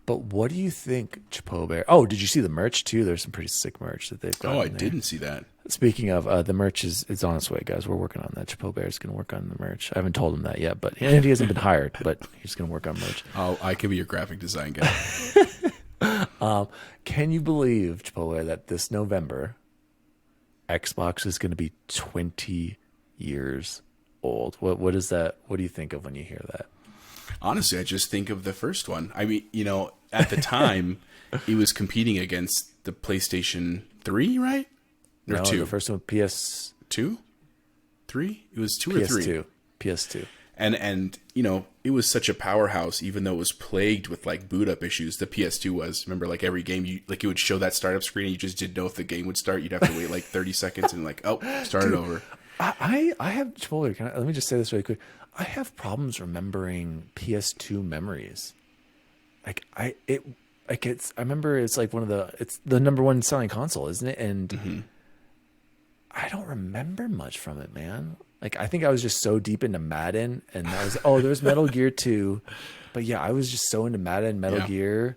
But what do you think, Chipotle? Oh, did you see the merch too? There's some pretty sick merch that they've got. Oh, I didn't see that. Speaking of the merch, it's on its way, guys. We're working on that. Chipotle is going to work on the merch. I haven't told him that yet, and he hasn't been hired, but he's going to work on merch. I can be your graphic design guy. Can you believe, Chipotle, that this November, Xbox is going to be 20 years old? What is that? What do you think of when you hear that? Honestly, I just think of the first one. I mean, at the time, it was competing against the PlayStation 3, right? Or no, 2? The first one, PS2? 3? It was 2 PS2. or 3? PS2. And it was such a powerhouse, even though it was plagued with like boot up issues. The PS2 was. Remember, like every game, it would show that startup screen, and you just didn't know if the game would start. You'd have to wait like 30 seconds and start it over. I have Chipotle. Let me just say this really quick. I have problems remembering PS2 memories. I remember it's like it's the number one selling console, isn't it? And I don't remember much from it, man. Like I think I was just so deep into Madden, and that was there was Metal Gear 2, but yeah, I was just so into Madden, Metal Gear.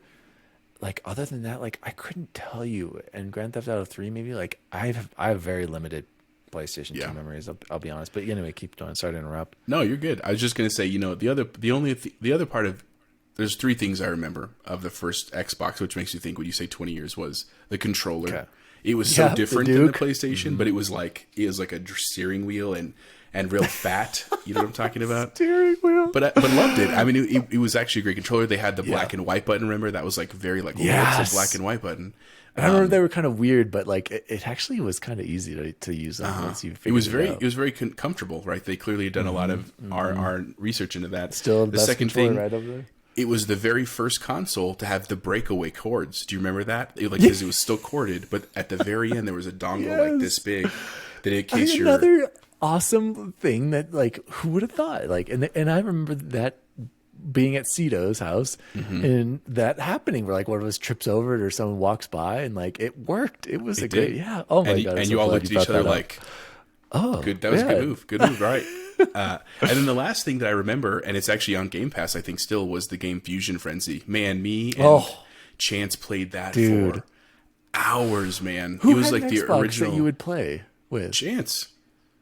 Like other than that, like I couldn't tell you. And Grand Theft Auto 3, maybe like I have very limited PlayStation 2 memories. I'll be honest, but anyway, keep going. Sorry to interrupt. No, you're good. I was just gonna say, the other part of there's 3 things I remember of the first Xbox, which makes you think when you say 20 years was the controller. Okay. It was so different than the PlayStation, but it was like a steering wheel and real fat. You know what I'm talking about? Steering wheel. But loved it. I mean, it was actually a great controller. They had the black and white button. Remember that was like very like what's a black and white button. I remember they were kind of weird, but like it actually was kind of easy to use them once you figured it was very comfortable, right? They clearly had done a lot of our research into that. Still the second thing, right over there. It was the very first console to have the breakaway cords. Do you remember that? Because it was still corded, but at the very end there was a dongle like this big that in case you're another awesome thing that like who would have thought? Like and I remember that being at Cito's house and that happening where like one of us trips over it or someone walks by and like it worked. It was great oh my god. And you all looked at each other like, oh, good. That was a good move. Good move, right? And then the last thing that I remember, and it's actually on Game Pass, I think still, was the game Fusion Frenzy. Man, me and Chance played that for hours, man. It was like the Xbox original that you would play with. Chance.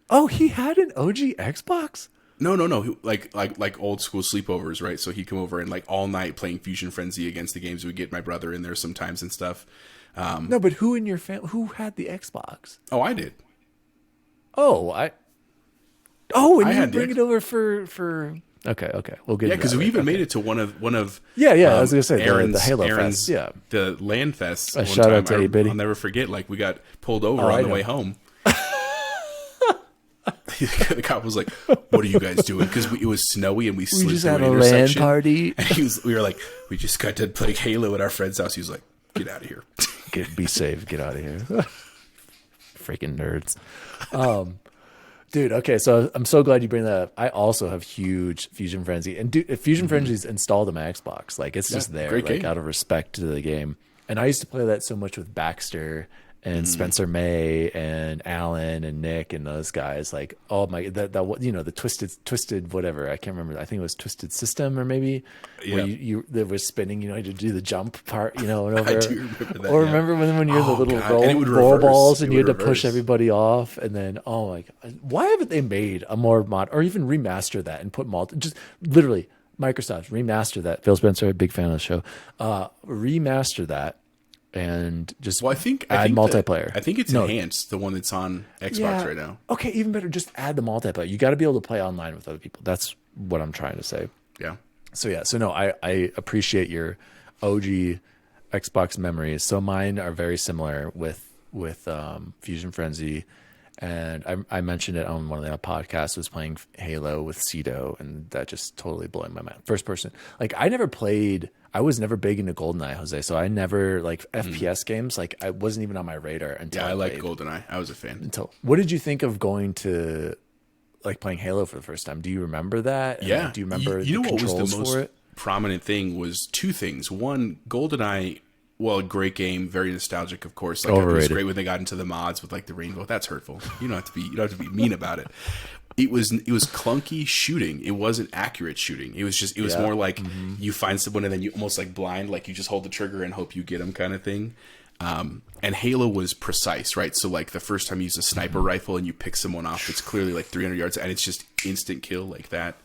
Oh, he had an OG Xbox? No. Like old school sleepovers, right? So he'd come over and like all night playing Fusion Frenzy against the games. We'd get my brother in there sometimes and stuff. No, but who in your family, who had the Xbox? Oh, I did. And you bring it over for okay. We'll get because we even made it to one of I was gonna say Aaron's, the Halo Aaron's, Fest, the LAN Fest. A shout out to A-Bitty. I'll never forget. Like we got pulled over on the way home. The cop was like, "What are you guys doing?" Because it was snowy and we slid just through had an a intersection. LAN party. And we were like, "We just got to play Halo at our friend's house." He was like, "Get out of here! Be safe. Get out of here, freaking nerds." Dude, okay, so I'm so glad you bring that up. I also have huge Fusion Frenzy, and dude, Fusion Frenzy's installed on my Xbox. Like it's just there, like out of respect to the game. And I used to play that so much with Baxter and Spencer May and Alan and Nick and those guys. Like, oh my, that the twisted whatever, I can't remember. I think it was Twisted System or maybe where you that was spinning. You know, to do the jump part. You know, and over. I do remember that. Or remember when you're the little roll balls and you had to push everybody off, and then oh my god, why haven't they made a more mod or even remaster that and put just literally Microsoft remaster that. Phil Spencer, a big fan of the show, remaster that. and just Well, I add think multiplayer. I think it's No, enhanced, the one that's on Xbox yeah, right now. okay, even better. Just add the multiplayer. You got to be able to play online with other people. That's what I'm trying to say. Yeah. So yeah, so no, I appreciate your OG Xbox memories. So mine are very similar with Fusion Frenzy, and I mentioned it on one of the podcasts. Was playing Halo with Cedo, and that just totally blew my mind. First person, like I never played. I was never big into GoldenEye, Jose. So I never like FPS games. Like I wasn't even on my radar until Yeah, I like played. GoldenEye. I was a fan. Until what did you think of going to like playing Halo for the first time? Do you remember that? And, Yeah. like, do you remember You the know what was controls the most for it? prominent thing was two things. One, GoldenEye, well, great game, very nostalgic, of course. Like it was Overrated. great when they got into the mods with like the rainbow. That's hurtful. You don't have to be mean about it. It was clunky shooting. It wasn't accurate shooting. It was Yeah. more like you find someone and then you almost like blind, like you just hold the trigger and hope you get them kind of thing. And Halo was precise, right? So like the first time you use a sniper rifle and you pick someone off, it's clearly like 300 yards and it's just instant kill like that.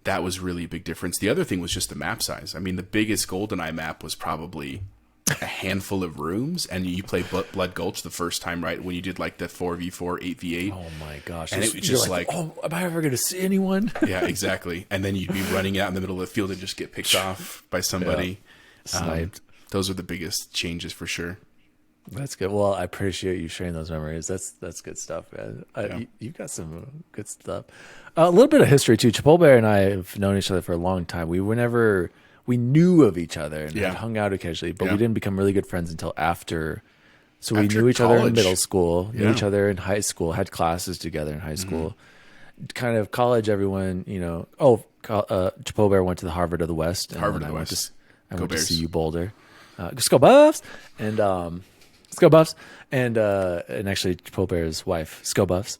That was really a big difference. The other thing was just the map size. I mean, the biggest GoldenEye map was probably a handful of rooms, and you play Blood Gulch the first time, right? When you did like the 4v4, 8v8. Oh my gosh. And it was just like, oh, am I ever going to see anyone? yeah, exactly. And then you'd be running out in the middle of the field and just get picked off by somebody. Sniped. Those are the biggest changes for sure. That's good. Well, I appreciate you sharing those memories. That's good stuff, man. Yeah. You've got some good stuff. A little bit of history too. Chipotle and I have known each other for a long time. We knew of each other and had hung out occasionally, but we didn't become really good friends until after. So we After knew each other in college. middle school, knew Yeah. each other in high school, had classes together in high school. Kind of college, everyone, Chipotle went to the Harvard of the West. And Harvard then of the I went West. I Go went to Bears. CU Boulder. Let's go Buffs! And let's go Buffs! And actually, Chipole's wife, Sko Buffs,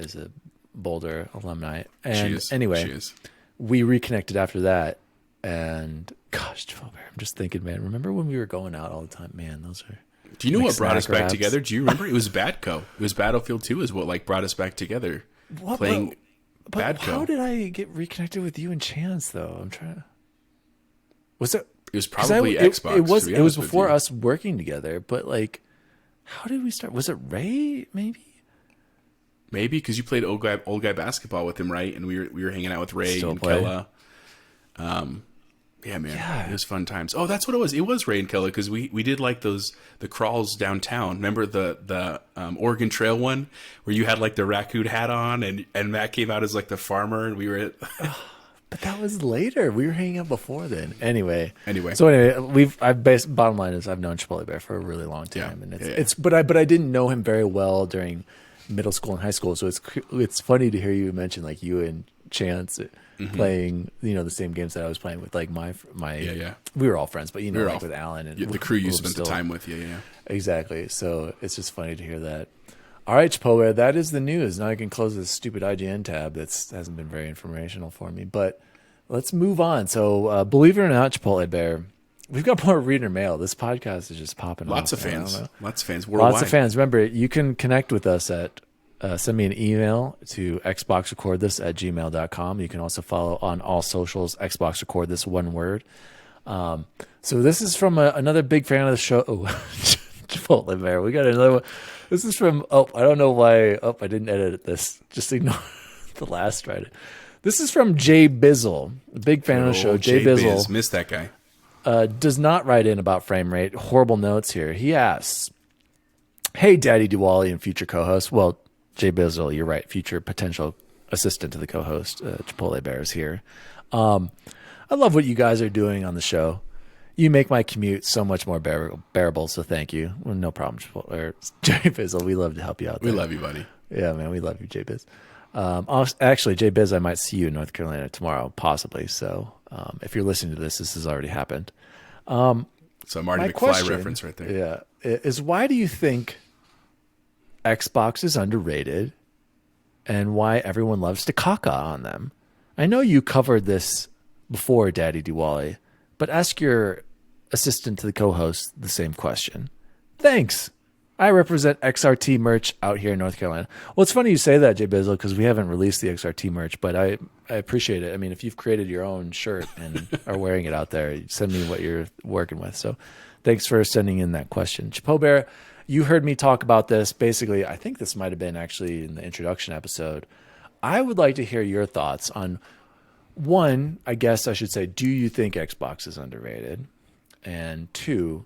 is a Boulder alumni. And She is. anyway, She is. we reconnected after that. And gosh, Chipotle, I'm just thinking, man, remember when we were going out all the time? Man, those are. Do you know like what brought us snack back wraps. together? Do you remember? It was Badco. It was Battlefield 2 is what like brought us back together. What, Playing but Badco. how did I get reconnected with you and Chance, though? I'm trying to. Was it? It was 'cause probably it Xbox. was. to be It was honest with before you. us working together. But like, how did we start? Was it Ray? Maybe. Maybe because you played old guy basketball with him, right? And we were hanging out with Ray Still and play. Kella. Yeah, man, Yeah. it was fun times. Oh, that's what it was. It was Ray and Kella because we did like the crawls downtown. Remember the Oregon Trail one where you had like the raccoon hat on and Matt came out as like the farmer and we were. But that was later. We were hanging out before then. Anyway. Anyway. So anyway, bottom line is I've known Chipotle Bear for a really long time, and but I didn't know him very well during middle school and high school. So it's funny to hear you mention like you and Chance playing the same games that I was playing with like my we were all friends, but were like all- with Alan and the crew you who spent the still- time with. Yeah. Exactly. So it's just funny to hear that. All right, Chipotle, that is the news. Now I can close this stupid IGN tab that hasn't been very informational for me. But let's move on. So believe it or not, Chipotle Bear, we've got more reader mail. This podcast is just popping Lots off. of man. I don't fans. know. Lots of fans worldwide. Lots of fans. Remember, you can connect with us at send me an email to xboxrecordthis@gmail.com. You can also follow on all socials, Xbox Record This, one word. So this is from another big fan of the show. Oh, Chipotle Bear. We got another one. This is from, I don't know why. I didn't edit this. Just ignore the last right. This is from Jbizzle, a big fan of the show. Jbizzle Missed that guy. does not write in about frame rate. Horrible notes here. He asks, "Hey, Daddy Diwali and future co-host." Well, Jbizzle, you're right. Future potential assistant to the co-host, Chipotle Bear is here. I love what you guys are doing on the show. You make my commute so much more bearable, so thank you. Well, no problem, Jbizzle. We love to help you out there. We love you, buddy. Yeah, man, we love you, Jbiz. Actually, Jbiz, I might see you in North Carolina tomorrow, possibly. So if you're listening to this has already happened. So Marty My McFly question, reference right there. Yeah, is why do you think Xbox is underrated and why everyone loves to caca on them? I know you covered this before, Daddy Diwali, but ask your assistant to the co-host the same question. Thanks. I represent XRT merch out here in North Carolina. Well, it's funny you say that, Jbizzle, because we haven't released the XRT merch, but I appreciate it. I mean, if you've created your own shirt and are wearing it out there, send me what you're working with. So Thanks for sending in that question. Chapeau Bear, you heard me talk about this. Basically, I think this might have been actually in the introduction episode. I would like to hear your thoughts on one, I guess I should say, do you think Xbox is underrated? And two,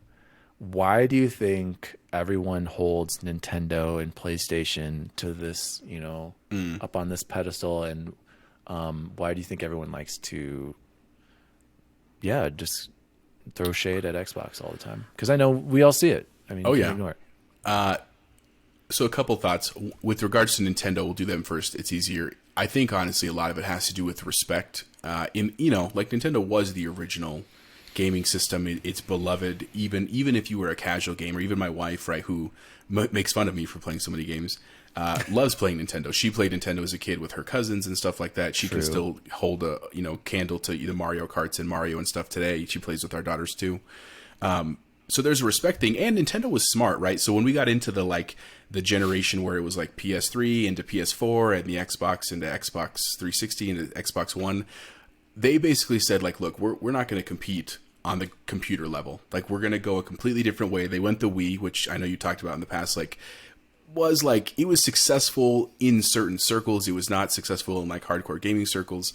why do you think everyone holds Nintendo and PlayStation to this, up on this pedestal? And why do you think everyone likes to, just throw shade at Xbox all the time? Because I know we all see it. I mean, you can't ignore it. So a couple thoughts with regards to Nintendo. We'll do them first. It's easier. I think honestly, a lot of it has to do with respect. Like Nintendo was the original gaming system. It's beloved. Even if you were a casual gamer, even my wife, right, who makes fun of me for playing so many games, loves playing Nintendo. She played Nintendo as a kid with her cousins and stuff like that. She can still hold a candle to either Mario Karts and Mario and stuff today. She plays with our daughters too. So there's a respect thing, and Nintendo was smart, right? So when we got into the generation where it was like PS3 into PS4 and the Xbox into Xbox 360 into Xbox One, they basically said like, look, we're not going to compete on the computer level. Like, we're going to go a completely different way. They went the Wii, which I know you talked about in the past, it was successful in certain circles. It was not successful in like hardcore gaming circles.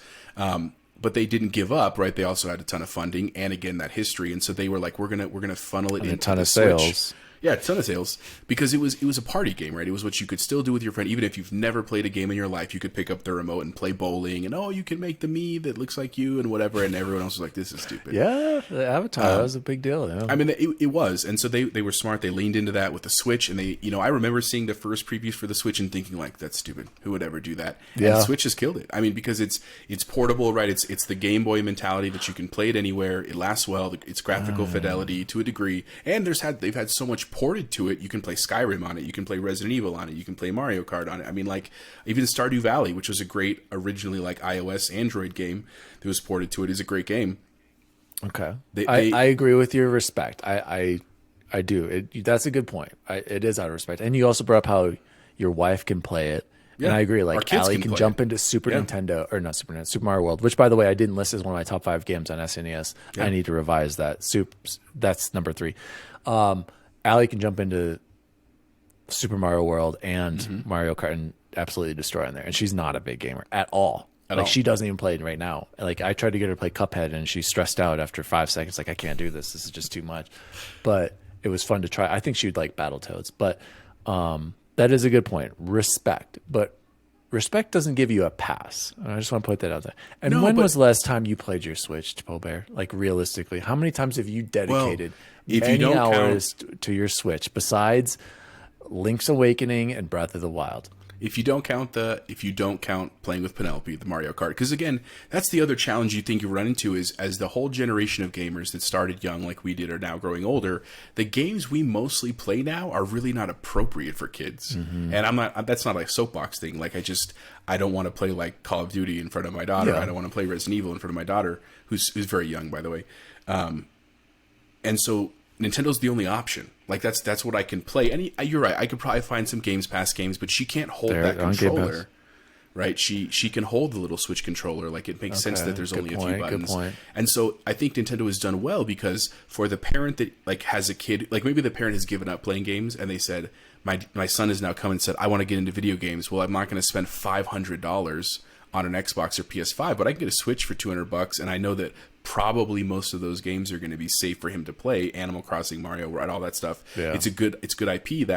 But they didn't give up, right? They also had a ton of funding and again that history, and so they were like, we're gonna funnel it into a ton the of Switch. sales. Yeah, a ton of sales because it was a party game, right? It was what you could still do with your friend, even if you've never played a game in your life. You could pick up the remote and play bowling, and you can make the me that looks like you and whatever. And everyone else was like, "This is stupid." Yeah, the Avatar that was a big deal. Yeah. I mean, it was, and so they were smart. They leaned into that with the Switch, and I remember seeing the first previews for the Switch and thinking like, "That's stupid. Who would ever do that?" And the Switch has killed it. I mean, because it's portable, right? It's the Game Boy mentality that you can play it anywhere. It lasts well. It's graphical fidelity to a degree, and they've had so much ported to it. You can play Skyrim on it. You can play Resident Evil on it. You can play Mario Kart on it. I mean, like even Stardew Valley, which was a great originally like iOS Android game that was ported to it, is a great game. Okay, I agree with your respect. I do. That's a good point. It is out of respect. And you also brought up how your wife can play it. Yeah. And I agree. Like Allie can jump into Super Nintendo, or not Super Nintendo, Super Mario World, which by the way, I didn't list as one of my top 5 games on SNES. Yeah. I need to revise that. That's number 3. Allie can jump into Super Mario World and Mario Kart and absolutely destroy in there. And she's not a big gamer at all. She doesn't even play it right now. Like I tried to get her to play Cuphead and she's stressed out after 5 seconds. Like, I can't do this. This is just too much. But it was fun to try. I think she'd like Battletoads. But that is a good point. Respect. But respect doesn't give you a pass. I just want to put that out there. And when was the last time you played your Switch, Chapeau Bear? Like realistically, how many times have you dedicated many hours to your Switch besides Link's Awakening and Breath of the Wild? If you don't count playing with Penelope, the Mario Kart, because again, that's the other challenge you think you run into is as the whole generation of gamers that started young like we did are now growing older, the games we mostly play now are really not appropriate for kids. And that's not like a soapbox thing. Like I don't want to play like Call of Duty in front of my daughter. I don't want to play Resident Evil in front of my daughter, who's very young, by the way. And so Nintendo's the only option. Like that's what I can play. And you're right. I could probably find some Games Pass games, but she can't hold that controller, right? She can hold the little Switch controller. Like it makes sense that there's only a few buttons. Good point. And so I think Nintendo has done well because for the parent that like has a kid, like maybe the parent has given up playing games and they said, my son has now come and said, I want to get into video games. Well, I'm not going to spend $500 on an Xbox or PS5, but I can get a Switch for $200, and I know that probably most of those games are going to be safe for him to play. Animal Crossing, Mario, right, all that stuff. Yeah. It's good IP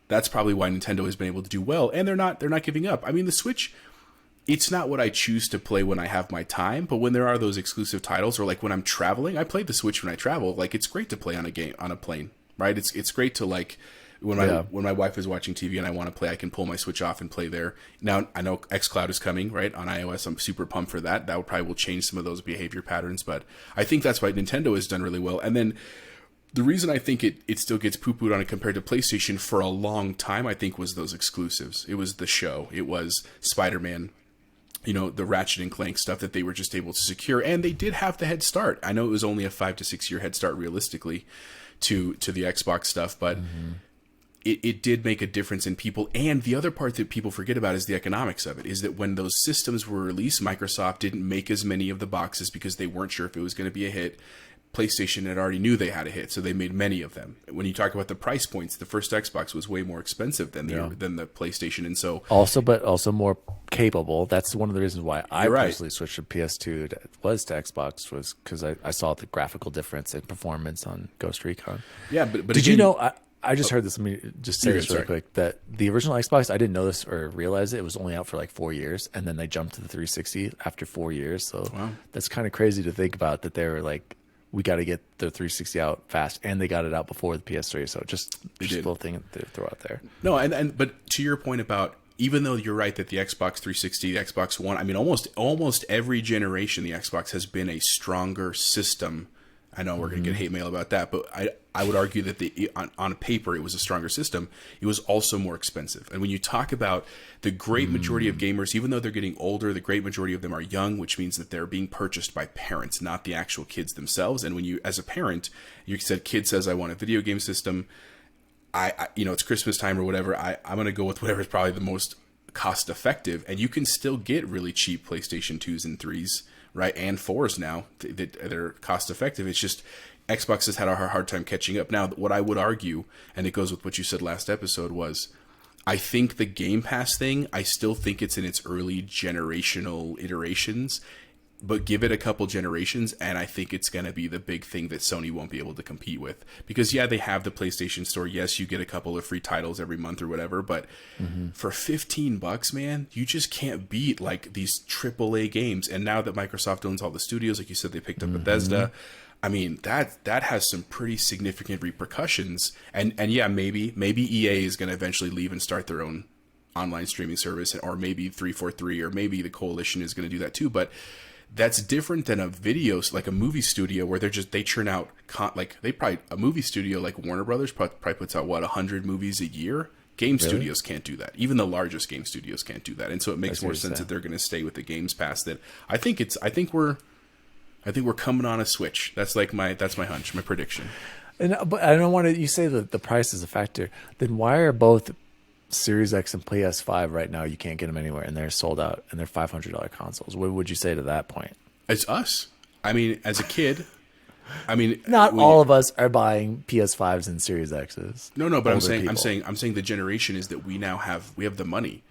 that's probably why Nintendo has been able to do well, and they're not giving up. I mean, the Switch, it's not what I choose to play when I have my time, but when there are those exclusive titles, or like when I'm traveling, I play the Switch when I travel. Like it's great to play on a plane, right? It's great to like. When my wife is watching TV and I want to play, I can pull my Switch off and play there. Now, I know xCloud is coming, right, on iOS. I'm super pumped for that. That will change some of those behavior patterns, but I think that's why Nintendo has done really well. And then the reason I think it still gets poo-pooed on it compared to PlayStation for a long time, I think, was those exclusives. It was the show. It was Spider-Man, the Ratchet and Clank stuff that they were just able to secure. And they did have the head start. I know it was only a 5 to 6 year head start realistically to the Xbox stuff, but... It did make a difference in people. And the other part that people forget about is the economics of it, is that when those systems were released, Microsoft didn't make as many of the boxes because they weren't sure if it was going to be a hit. PlayStation had already knew they had a hit, so they made many of them. When you talk about the price points, the first Xbox was way more expensive than the PlayStation, and so but also more capable. That's one of the reasons why I personally switched from PS2 to Xbox, was because I saw the graphical difference in performance on Ghost Recon. Yeah, but did again, you know? I just heard this. Let me just say this really sorry. quick. That the original Xbox, I didn't know this or realize it was only out for like 4 years, and then they jumped to the 360 after 4 years. So that's kind of crazy to think about. That they were like, we got to get the 360 out fast, and they got it out before the PS3. So just a little thing to throw out there. No, but to your point about, even though you're right that the Xbox 360, the Xbox One, I mean, almost every generation, the Xbox has been a stronger system. I know we're going to get hate mail about that, but I would argue that on paper it was a stronger system. It was also more expensive. And when you talk about the great majority of gamers, even though they're getting older, the great majority of them are young, which means that they're being purchased by parents, not the actual kids themselves. And when you, as a parent, you said, kid says, I want a video game system. I it's Christmas time or whatever. I'm going to go with whatever is probably the most cost effective. And you can still get really cheap PlayStation 2s and 3s. Right, and 4s now that they're cost effective. It's just Xbox has had a hard time catching up. Now, what I would argue, and it goes with what you said last episode, was I think the Game Pass thing, I still think it's in its early generational iterations, but give it a couple generations, and I think it's going to be the big thing that Sony won't be able to compete with. Because, yeah, they have the PlayStation Store. Yes, you get a couple of free titles every month or whatever, but for $15, man, you just can't beat like these AAA games. And now that Microsoft owns all the studios, like you said, they picked up Bethesda. I mean, that has some pretty significant repercussions. And yeah, maybe EA is going to eventually leave and start their own online streaming service, or maybe 343, or maybe the Coalition is going to do that too. But that's different than a like a movie studio where they churn out a movie studio like Warner Brothers probably puts out 100 movies a year. Game studios can't do that. Even the largest game studios can't do that. And so it makes more sense that they're going to stay with the Games Pass. That I think we're coming on a switch. That's my hunch, my prediction. But I don't want to. You say that the price is a factor. Then why are both Series X and PS5 right now, you can't get them anywhere, and they're sold out, and they're $500 consoles? What would you say to that point? It's us. I mean, as a kid, not all of us are buying PS5s and Series X's. No, but I'm saying the generation is that we have the money.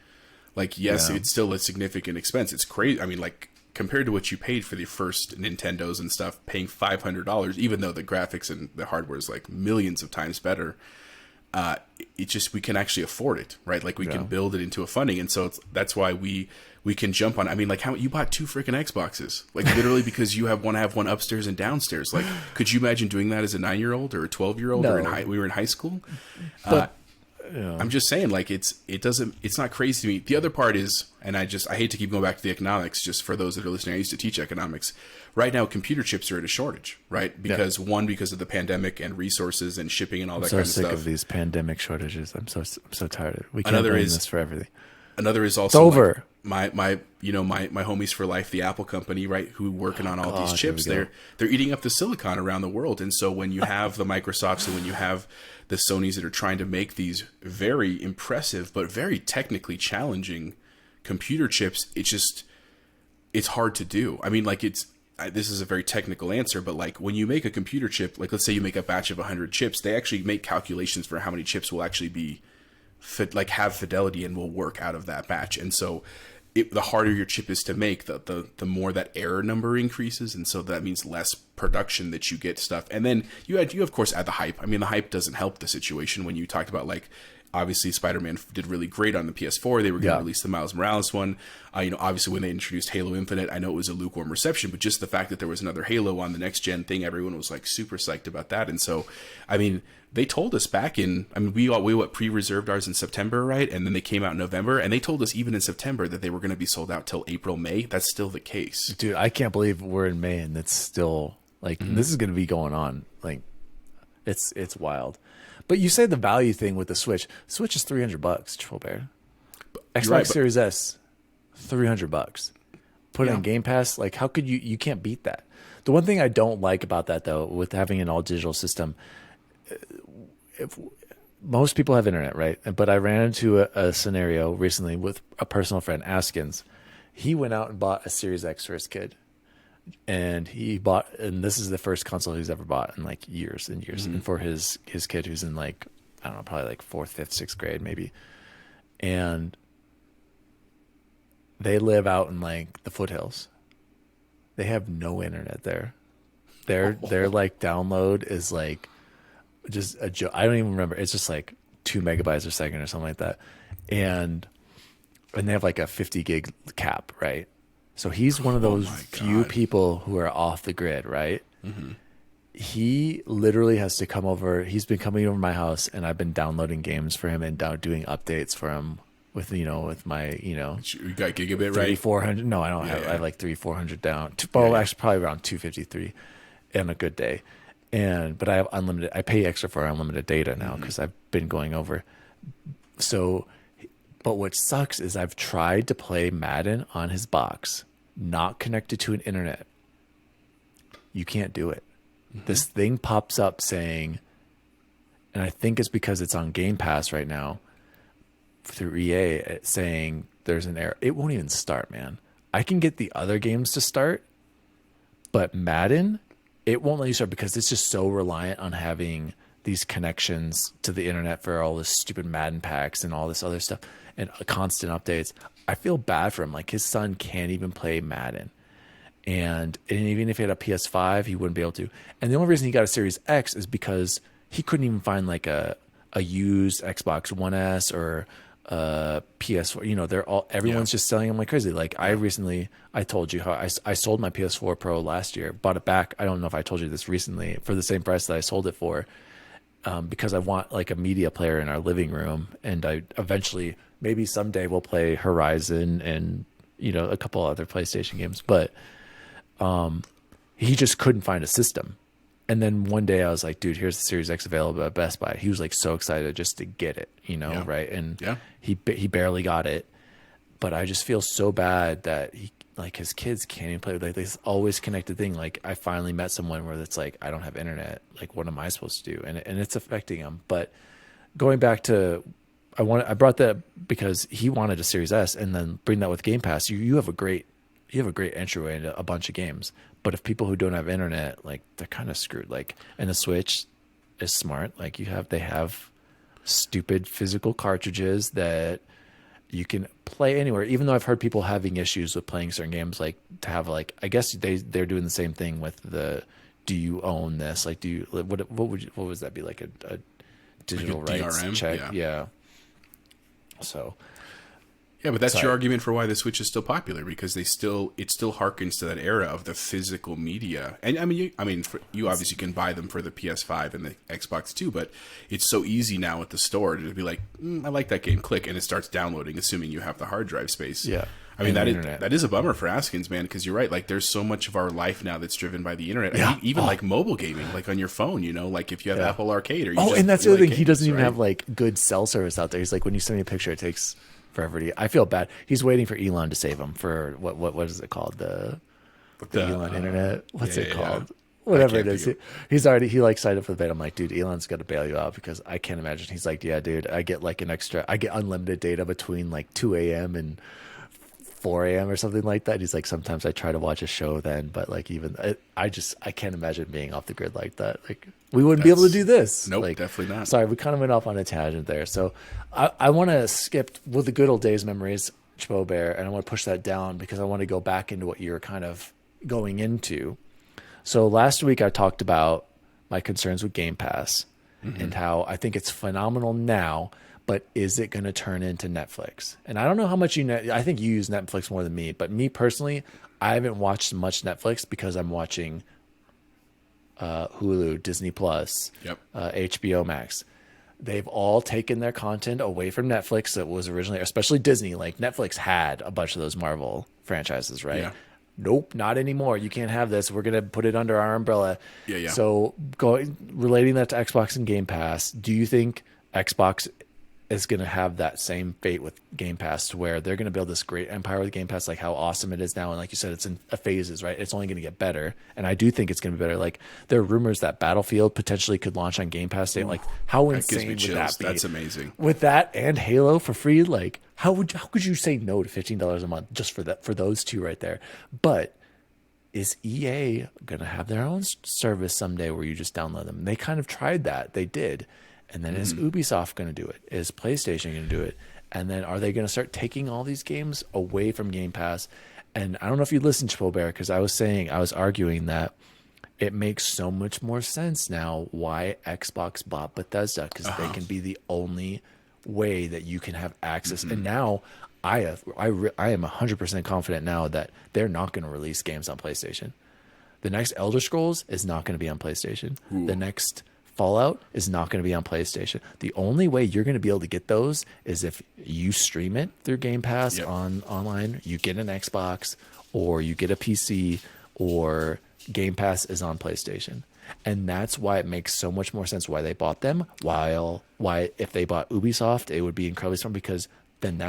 Like, yes, it's still a significant expense. It's crazy. I mean, like, compared to what you paid for the first Nintendos and stuff, paying $500, even though the graphics and the hardware is like millions of times better. We can actually afford it, right? Like we can build it into a funding, and so that's why we can jump on. I mean, like, how you bought 2 freaking Xboxes, like literally because you want to have one upstairs and downstairs. Like, could you imagine doing that as a 9-year-old or a 12-year-old or we were in high school? But, I'm just saying, like, it's not crazy to me. The other part is, and I hate to keep going back to the economics, just for those that are listening, I used to teach economics. Right now, computer chips are at a shortage, right? Because because of the pandemic and resources and shipping and all that kind of stuff. I'm so sick of these pandemic shortages. I'm so tired of it. We can't blame this for everything. Another is also it's over. Like my homies for life, the Apple company, right, who working on all these chips. They're eating up the silicon around the world, and so when you have the Microsofts and when you have the Sonys that are trying to make these very impressive but very technically challenging computer chips, it's hard to do. I mean, like, this is a very technical answer, but like when you make a computer chip, like let's say you make a batch of 100 chips, they actually make calculations for how many chips will actually be have fidelity and will work out of that batch. And so the harder your chip is to make, the more that error number increases, and so that means less production that you get stuff. And then you of course add the hype. I mean, the hype doesn't help the situation when you talked about, like, obviously Spider-Man did really great on the PS4. They were going to release the Miles Morales one. Obviously when they introduced Halo Infinite, I know it was a lukewarm reception, but just the fact that there was another Halo on the next gen thing, everyone was like super psyched about that. And so, I mean, they told us we pre-reserved ours in September, right? And then they came out in November, and they told us even in September that they were going to be sold out till April, May. That's still the case. Dude, I can't believe we're in May and it's still like, this is going to be going on. Like, it's wild. But you say the value thing with the Switch. Switch is $300, Troll Bear. Xbox Series S, $300. Put it in Game Pass. Like, how could you can't beat that. The one thing I don't like about that, though, with having an all digital system, if most people have internet, right? But I ran into a scenario recently with a personal friend, Askins. He went out and bought a Series X for his kid. and he bought, and this is the first console he's ever bought in like years and years, and for his kid who's in like, I don't know, probably like fourth, fifth, sixth grade maybe, and they live out in like the foothills. They have no internet there. Their like download is like just a joke. I don't even remember. It's just like 2 megabytes a second or something like that, and they have like a 50 gig cap, right? So he's one of those few people who are off the grid, right? He literally has to come over. He's been coming over to my house, and I've been downloading games for him and doing updates for him with my You got gigabit, right? 3,400. No, I don't have. I have like 3,400 down. Actually, probably around 253 on a good day. But I have unlimited. I pay extra for unlimited data now because I've been going over. So, but what sucks is I've tried to play Madden on his box, not connected to an internet. You can't do it. This thing pops up saying, and I think it's because it's on Game Pass right now through EA, saying there's an error. It won't even start, man. I can get the other games to start, but Madden, it won't let you start because it's just so reliant on having these connections to the internet for all this stupid Madden packs and all this other stuff and constant updates. I feel bad for him. Like, his son can't even play Madden. And even if he had a PS5, he wouldn't be able to. And the only reason he got a Series X is because he couldn't even find like a used Xbox One S or PS4. Everyone's just selling them like crazy. Like, I told you how I sold my PS4 Pro last year, bought it back. I don't know if I told you this recently, for the same price that I sold it for, because I want like a media player in our living room. And I eventually, maybe someday, we'll play Horizon and, a couple other PlayStation games, but he just couldn't find a system. And then one day I was like, dude, here's the Series X available at Best Buy. He was like so excited just to get it, right? And he barely got it. But I just feel so bad that his kids can't even play with, like, this always connected thing. Like, I finally met someone where it's like, I don't have internet. Like, what am I supposed to do? And it's affecting him. But going back to, I brought that because he wanted a Series S, and then bring that with Game Pass. You have a great entryway into a bunch of games. But if people who don't have internet, like, they're kind of screwed. Like, and the Switch is smart. Like, they have stupid physical cartridges that you can play anywhere. Even though I've heard people having issues with playing certain games, like, to have, like, I guess they're doing the same thing with the, do you own this? Like, do you, what would that be, like a digital like a rights DRM? check? Yeah. So. Yeah, but that's your argument for why the Switch is still popular, because it still harkens to that era of the physical media. And I mean, you obviously can buy them for the PS5 and the Xbox too, but it's so easy now at the store to be like, I like that game, click, and it starts downloading, assuming you have the hard drive space. Yeah. I mean, that is a bummer for Askins, man, because you're right. Like, there's so much of our life now that's driven by the internet. Yeah. I mean, even like mobile gaming, like on your phone, like if you have Apple Arcade or and that's the other thing. He doesn't even have like good cell service out there. He's like, when you send me a picture, it takes forever to. I feel bad. He's waiting for Elon to save him for what is it called? The Elon internet. What's it called? Yeah. Whatever it is. He signed up for the beta. I'm like, dude, Elon's got to bail you out, because I can't imagine. He's like, yeah, dude, I get unlimited data between like 2 a.m. and 4 a.m. or something like that. He's like, sometimes I try to watch a show then, but like, even I can't imagine being off the grid like that. Like, we wouldn't be able to do this. Nope, like, definitely not. Sorry, we kind of went off on a tangent there. So I want to skip with the good old days memories, Chbo Bear, and I want to push that down because I want to go back into what you're kind of going into. So last week I talked about my concerns with Game Pass and how I think it's phenomenal now, but is it going to turn into Netflix? And I don't know how much I think you use Netflix more than me, but me personally, I haven't watched much Netflix because I'm watching Hulu, Disney Plus, HBO Max. They've all taken their content away from Netflix that was originally, especially Disney. Like, Netflix had a bunch of those Marvel franchises, right? Yeah. Nope, not anymore. You can't have this. We're going to put it under our umbrella. Yeah. So relating that to Xbox and Game Pass, do you think Xbox is going to have that same fate with Game Pass, to where they're going to build this great empire with Game Pass, like how awesome it is now? And like you said, it's in phases, right? It's only going to get better. And I do think it's going to be better. Like, there are rumors that Battlefield potentially could launch on Game Pass. Like, how insane would that be? That's amazing. With that and Halo for free, like, how could you say no to $15 a month just for those two right there? But is EA going to have their own service someday where you just download them? They kind of tried that. They did. And then is Ubisoft going to do it? Is PlayStation going to do it? And then are they going to start taking all these games away from Game Pass? And I don't know if you listened to Bear, because I was arguing that it makes so much more sense now why Xbox bought Bethesda, because they can be the only way that you can have access. And now I am 100% confident now that they're not going to release games on PlayStation. The next Elder Scrolls is not going to be on PlayStation. Ooh. The next Fallout is not going to be on PlayStation. The only way you're going to be able to get those is if you stream it through Game Pass online, you get an Xbox, or you get a PC, or Game Pass is on PlayStation. And that's why it makes so much more sense why they bought them. Why if they bought Ubisoft, it would be incredibly strong, because then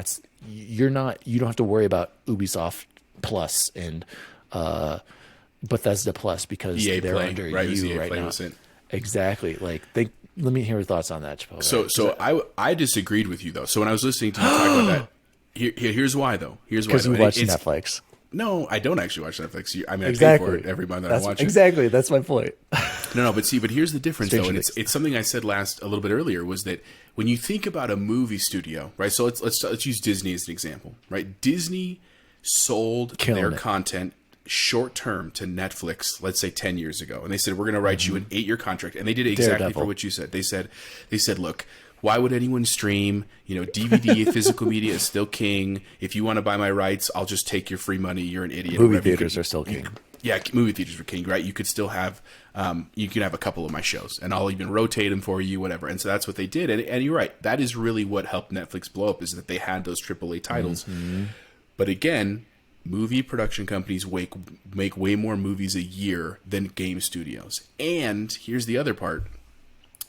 you don't have to worry about Ubisoft Plus and Bethesda Plus, because EA they're Play, under right? you EA right Play now. Was it? Exactly. Like let me hear your thoughts on that, Chipotle. So I disagreed with you though. So when I was listening to you talk about that, here's why though. Here's why. Because you watch Netflix. No, I don't actually watch Netflix. I mean, I Exactly. pay for it every month that That's, I watch it. exactly. That's my point. No, but here's the difference though, and Mix. it's something I said a little bit earlier, was that when you think about a movie studio, right? So let's use Disney as an example, right? Disney sold their content short term to Netflix, let's say 10 years ago, and they said, we're going to write you an 8-year contract, and they did exactly for what you said. They said, look, why would anyone stream? DVD, physical media is still king. If you want to buy my rights, I'll just take your free money. You're an idiot. Movie theaters are still king. Yeah, movie theaters are king, right? You could still have, you can have a couple of my shows, and I'll even rotate them for you, whatever. And so that's what they did. And you're right. That is really what helped Netflix blow up, is that they had those AAA titles. But again, movie production companies make way more movies a year than game studios. And here's the other part.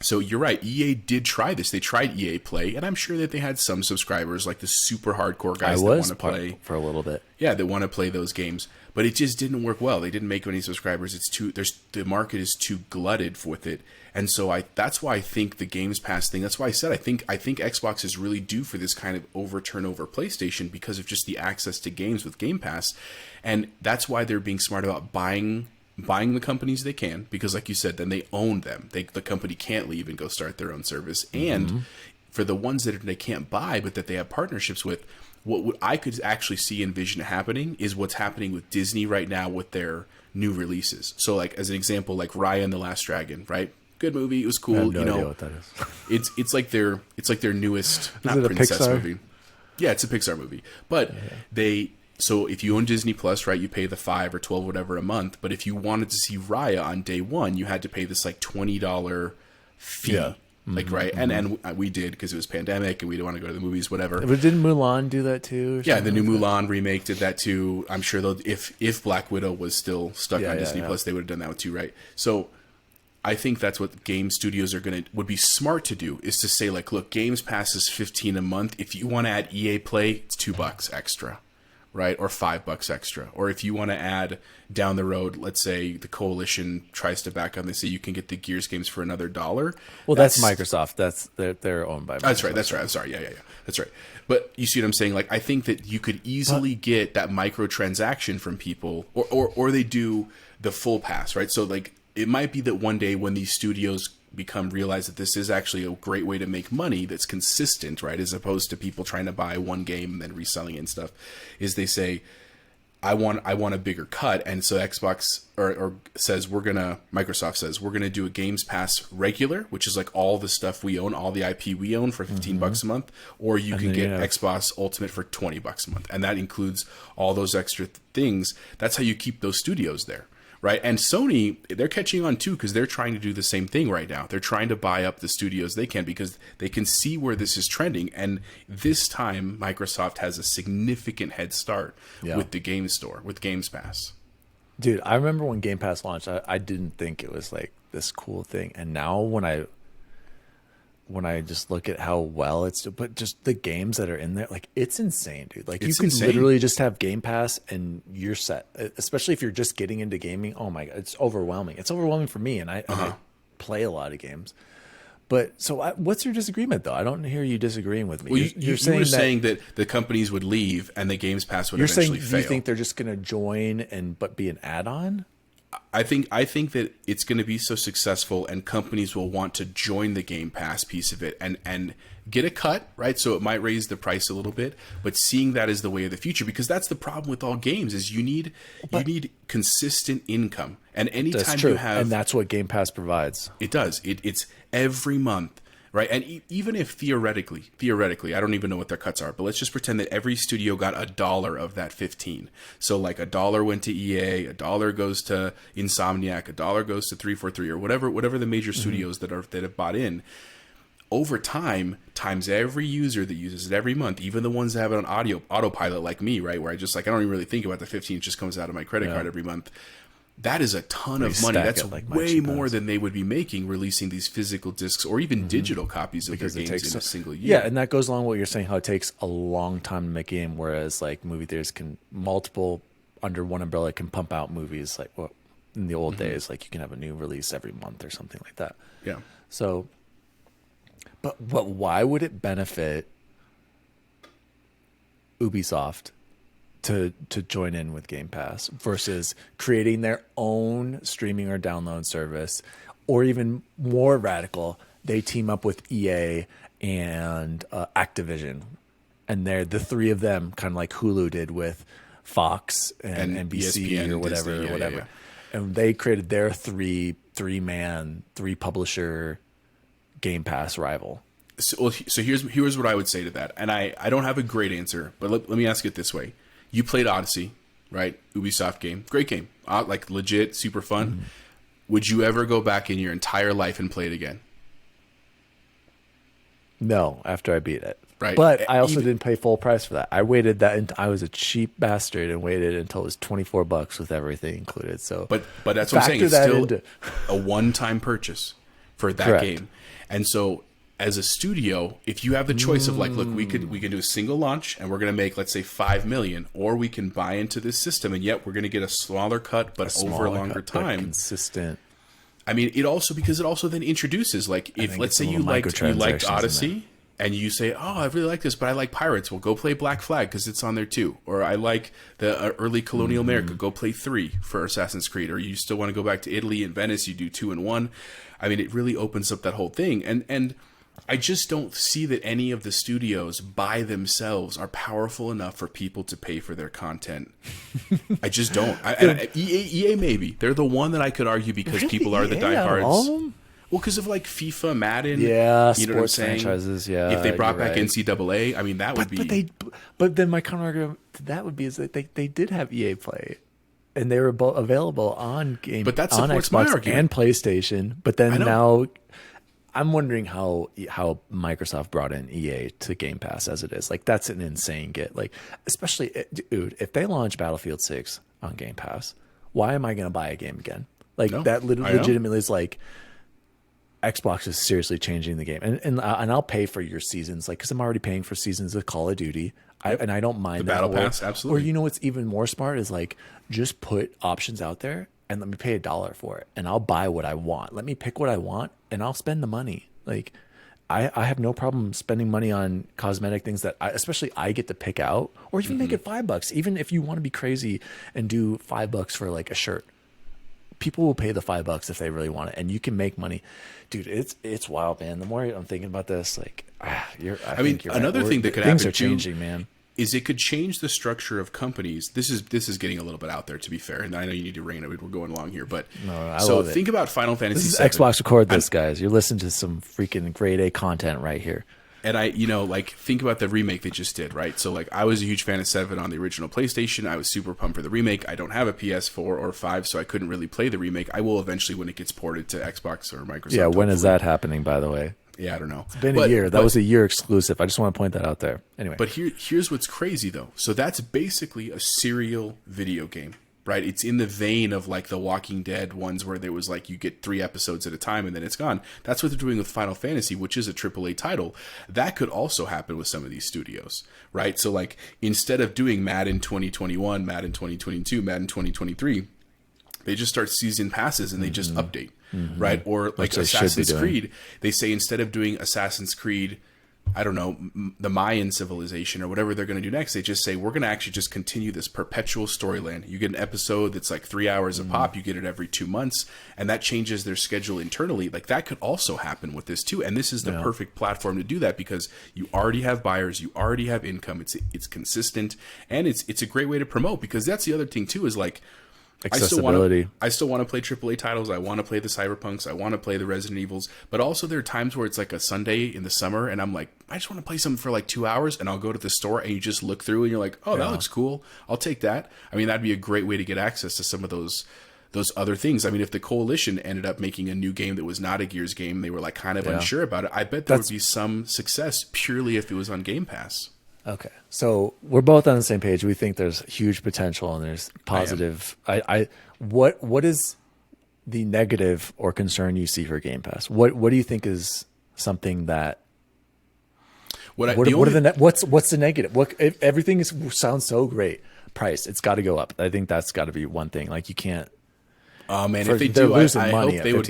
So you're right. EA did try this. They tried EA Play, and I'm sure that they had some subscribers, like the super hardcore guys that want to play for a little bit. Yeah, that want to play those games, but it just didn't work well. They didn't make many subscribers. The market is too glutted with it, and so that's why I think the Games Pass thing. That's why I said I think Xbox is really due for this kind of overturn over PlayStation, because of just the access to games with Game Pass, and that's why they're being smart about buying the companies they can, because like you said, then they own them. The company can't leave and go start their own service. And for the ones that they can't buy but that they have partnerships with, what I could actually see envision happening is what's happening with Disney right now with their new releases. So like as an example, like Raya and the Last Dragon, right? Good movie, it was cool. I have no idea what that is. It's like their newest Is it a princess Pixar movie. Yeah, it's a Pixar movie. But so if you own Disney Plus, right, you pay the $5 or $12 whatever a month. But if you wanted to see Raya on day one, you had to pay this like $20 fee. Yeah. Right. And we did, because it was pandemic and we didn't want to go to the movies, whatever. But didn't Mulan do that too? Yeah, the new Mulan remake did that too. I'm sure if Black Widow was still stuck on Disney Plus, they would have done that too, right? So I think that's what game studios would be smart to do, is to say like, look, Games Pass is $15 a month. If you want to add EA Play, it's $2 extra. Right, or $5 extra. Or if you want to add down the road, let's say the Coalition tries to back up, they say you can get the Gears games for another $1. Well, that's Microsoft. They're owned by Microsoft. That's right. I'm sorry. Yeah. That's right. But you see what I'm saying? Like, I think that you could easily get that microtransaction from people, or they do the full pass, right? So like, it might be that one day when these studios realize that this is actually a great way to make money that's consistent, right, as opposed to people trying to buy one game and then reselling it and stuff, is they say, I want a bigger cut. And so Xbox or Microsoft says we're gonna do a Games Pass regular, which is like all the stuff we own, all the IP we own, for $15 a month, or you can get Xbox Ultimate for $20 a month, and that includes all those extra things. That's how you keep those studios there. Right. And Sony, they're catching on too, because they're trying to do the same thing right now. They're trying to buy up the studios they can, because they can see where this is trending. And this time, Microsoft has a significant head start with the game store, with Games Pass. Dude, I remember when Game Pass launched, I didn't think it was like this cool thing. And now when I just look at how well it's, but just the games that are in there, like, it's insane, dude. Like, you can literally just have Game Pass and you're set. Especially if you're just getting into gaming. Oh my God, it's overwhelming. It's overwhelming for me, and I play a lot of games. But so what's your disagreement, though? I don't hear you disagreeing with me. Well, You're you were saying that the companies would leave and the Games Pass would you're eventually saying, fail. do you think they're just going to join but be an add-on? I think that it's going to be so successful, and companies will want to join the Game Pass piece of it and get a cut, right? So it might raise the price a little bit, but seeing that as the way of the future, because that's the problem with all games is you need consistent income, and anytime you have, and that's what Game Pass provides. it does. It's every month. Right, and even if theoretically, I don't even know what their cuts are, but let's just pretend that every studio got $1 of that 15. So like $1 went to EA, $1 goes to Insomniac, $1 goes to 343, or whatever the major studios that have bought in. Over time, times every user that uses it every month, even the ones that have it on autopilot like me, right, where I don't even really think about the 15, it just comes out of my credit card every month. That is a ton of money. That's way more than they would be making releasing these physical discs or even digital copies of their games in a single year. Yeah, and that goes along with what you're saying, how it takes a long time to make a game, whereas like movie theaters can multiple under one umbrella can pump out movies like in the old days, like you can have a new release every month or something like that. Yeah. So, but why would it benefit Ubisoft to join in with Game Pass versus creating their own streaming or download service, or even more radical, they team up with EA and Activision, and they're the three of them, kind of like Hulu did with Fox and NBC ESPN or whatever, Disney, yeah. And they created their three publisher Game Pass rival. So here's what I would say to that, and I don't have a great answer, but let me ask it this way. You played Odyssey, right? Ubisoft game. Great game. Like legit, super fun. Mm-hmm. Would you ever go back in your entire life and play it again? No, after I beat it. Right. But I also didn't pay full price for that. I waited I was a cheap bastard and waited until it was $24 with everything included. So But that's what I'm saying. It's still a one-time purchase for that game. And so as a studio, if you have the choice of like, look, we can do a single launch and we're going to make, let's say, 5 million, or we can buy into this system and yet we're going to get a smaller cut, but over a longer time. Consistent. I mean, it also then introduces, like, if let's say you liked Odyssey and you say, oh, I really like this, but I like Pirates. Well, go play Black Flag because it's on there too. Or I like the early colonial America. Go play 3 for Assassin's Creed. Or you still want to go back to Italy and Venice, you do 2 and 1. I mean, it really opens up that whole thing. And I just don't see that any of the studios by themselves are powerful enough for people to pay for their content. I just don't. EA maybe. They're the one that I could argue because people are the diehards. Well, because of like FIFA, Madden. Yeah, you know what I'm saying? Franchises, yeah. If they brought back NCAA, I mean, that would be... But then my counter argument to that would be is that they did have EA Play. And they were both available on Xbox my argument. And PlayStation. But then now... I'm wondering how Microsoft brought in EA to Game Pass as it is. Like, that's an insane get. Like, especially, dude, if they launch Battlefield 6 on Game Pass, why am I going to buy a game again? Like, that legitimately is like, Xbox is seriously changing the game. And I'll pay for your seasons, like, because I'm already paying for seasons of Call of Duty. And I don't mind the that. Battle Pass, absolutely. Or, you know what's even more smart is, like, just put options out there and let me pay $1 for it, and I'll buy what I want. Let me pick what I want, and I'll spend the money. Like, I have no problem spending money on cosmetic things that especially I get to pick out, or even make it $5. Even if you want to be crazy and do $5 for like a shirt, people will pay the $5 if they really want it, and you can make money, dude. It's wild, man. The more I'm thinking about this, like, I think you're another right. thing that could happen things are changing, man. Is it could change the structure of companies. This is getting a little bit out there, to be fair, and I know you need to rein it. We're going along here, but think about Final Fantasy. This is Xbox Record this, guys. You're listening to some freaking grade A content right here. And think about the remake they just did, right? So, like, I was a huge fan of 7 on the original PlayStation. I was super pumped for the remake. I don't have a PS4 or 5, so I couldn't really play the remake. I will eventually when it gets ported to Xbox or Microsoft. Yeah, when is that happening, by the way? Yeah, I don't know. It's been a year. That was a year exclusive. I just want to point that out there. Anyway. But here's what's crazy, though. So that's basically a serial video game, right? It's in the vein of like the Walking Dead ones where there was like you get 3 episodes at a time and then it's gone. That's what they're doing with Final Fantasy, which is a AAA title. That could also happen with some of these studios, right? So like instead of doing Madden 2021, Madden 2022, Madden 2023, They just start season passes and they just update, right? Or like they should be Assassin's doing. Creed, they say instead of doing Assassin's Creed, I don't know, the Mayan civilization or whatever they're going to do next, they just say, we're going to actually just continue this perpetual storyline. You get an episode that's like 3 hours a pop. You get it every 2 months. And that changes their schedule internally. Like that could also happen with this too. And this is the perfect platform to do that because you already have buyers. You already have income. It's consistent. And it's a great way to promote because that's the other thing too is like, Accessibility. I still want to play AAA titles. I want to play the Cyberpunks. I want to play the Resident Evils. But also there are times where it's like a Sunday in the summer and I'm like, I just want to play something for like 2 hours and I'll go to the store and you just look through and you're like, oh, that looks cool. I'll take that. I mean, that'd be a great way to get access to some of those other things. I mean, if the Coalition ended up making a new game that was not a Gears game, they were like kind of unsure about it. I bet there would be some success purely if it was on Game Pass. Okay, so we're both on the same page. We think there's huge potential and there's positive. What is the negative or concern you see for Game Pass? What do you think is something that? What's the negative? If everything sounds so great, price it's got to go up. I think that's got to be one thing. Like you can't. Oh man, if they do, I hope they would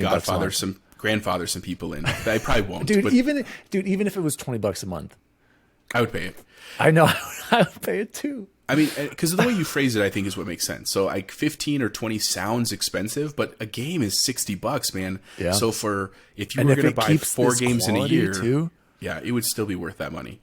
grandfather some people in. They probably won't. Even if it was $20 a month, I would pay it. I know. I would pay it too. I mean, because the way you phrase it, I think is what makes sense. So like 15 or 20 sounds expensive, but a game is $60, man. Yeah. So if you were going to buy 4 games in a year, too? Yeah, it would still be worth that money.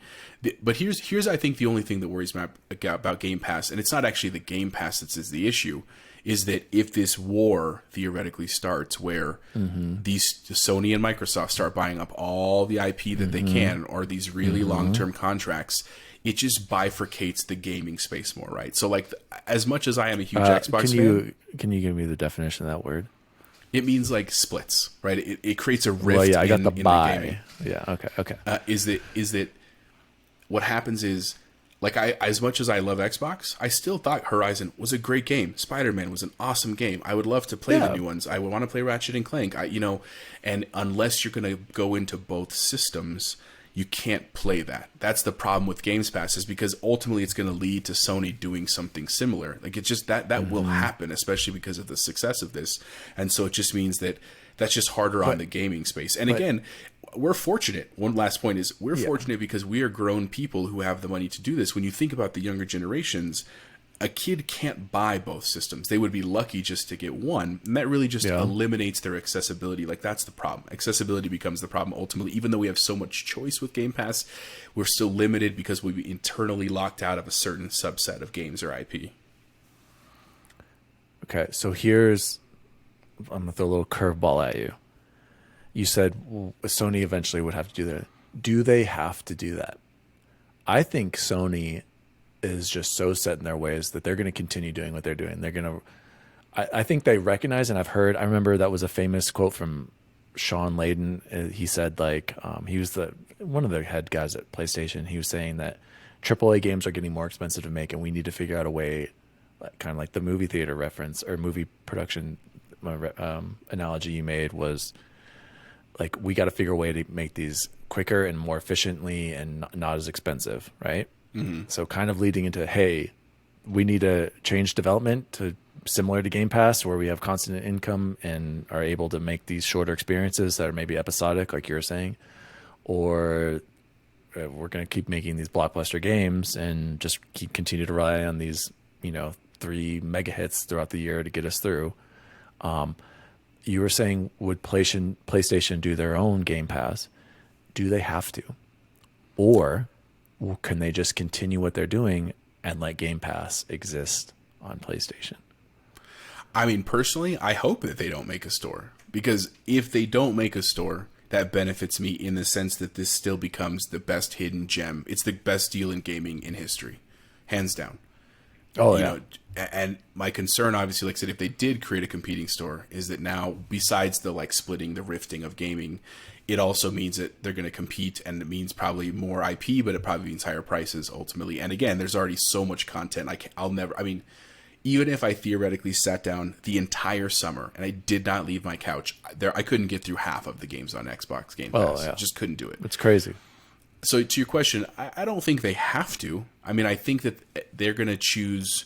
But here's I think the only thing that worries me about Game Pass, and it's not actually the Game Pass that's the issue, is that if this war theoretically starts where these Sony and Microsoft start buying up all the IP that they can, or these really long-term contracts, it just bifurcates the gaming space more, right? So like as much as I am a huge Xbox fan, can you give me the definition of that word? It means like splits, right? It creates a rift. Well, yeah, I got the buy. The gaming. Yeah, okay. Is that what happens is, like as much as I love Xbox, I still thought Horizon was a great game. Spider-Man was an awesome game. I would love to play the new ones. I would want to play Ratchet and Clank. And unless you're going to go into both systems, you can't play that. That's the problem with Games Pass, is because ultimately it's going to lead to Sony doing something similar. Like it's just that will happen, especially because of the success of this. And so it just means that that's just harder on the gaming space. And again, we're fortunate. One last point is we're fortunate because we are grown people who have the money to do this. When you think about the younger generations, a kid can't buy both systems. They would be lucky just to get one. And that really just eliminates their accessibility. Like that's the problem. Accessibility becomes the problem ultimately. Even though we have so much choice with Game Pass, we're still limited because we've internally locked out of a certain subset of games or IP. Okay, so I'm going to throw a little curveball at you. You said Sony eventually would have to do that. Do they have to do that? I think Sony is just so set in their ways that they're going to continue doing what they're doing. They're going to, I think they recognize, and I remember that was a famous quote from Sean Layden. He said he was one of the head guys at PlayStation. He was saying that AAA games are getting more expensive to make and we need to figure out a way, kind of like the movie theater reference or movie production analogy you made was like, we got to figure a way to make these quicker and more efficiently and not as expensive. Right. So kind of leading into, hey, we need to change development to similar to Game Pass where we have constant income and are able to make these shorter experiences that are maybe episodic, like you were saying, or we're going to keep making these blockbuster games and just continue to rely on these, 3 mega hits throughout the year to get us through. You were saying, would PlayStation do their own Game Pass? Do they have to? Or can they just continue what they're doing and let Game Pass exist on PlayStation? I mean, personally, I hope that they don't make a store, because if they don't make a store, that benefits me in the sense that this still becomes the best hidden gem. It's the best deal in gaming in history, hands down. And my concern, obviously, like I said, if they did create a competing store, is that now, besides the splitting, the rifting of gaming, it also means that they're going to compete, and it means probably more IP, but it probably means higher prices ultimately. And again, there's already so much content. Even if I theoretically sat down the entire summer and I did not leave my couch, I couldn't get through half of the games on Xbox Game Pass. Just couldn't do it. It's crazy. So to your question, I don't think they have to. I mean, I think that they're going to choose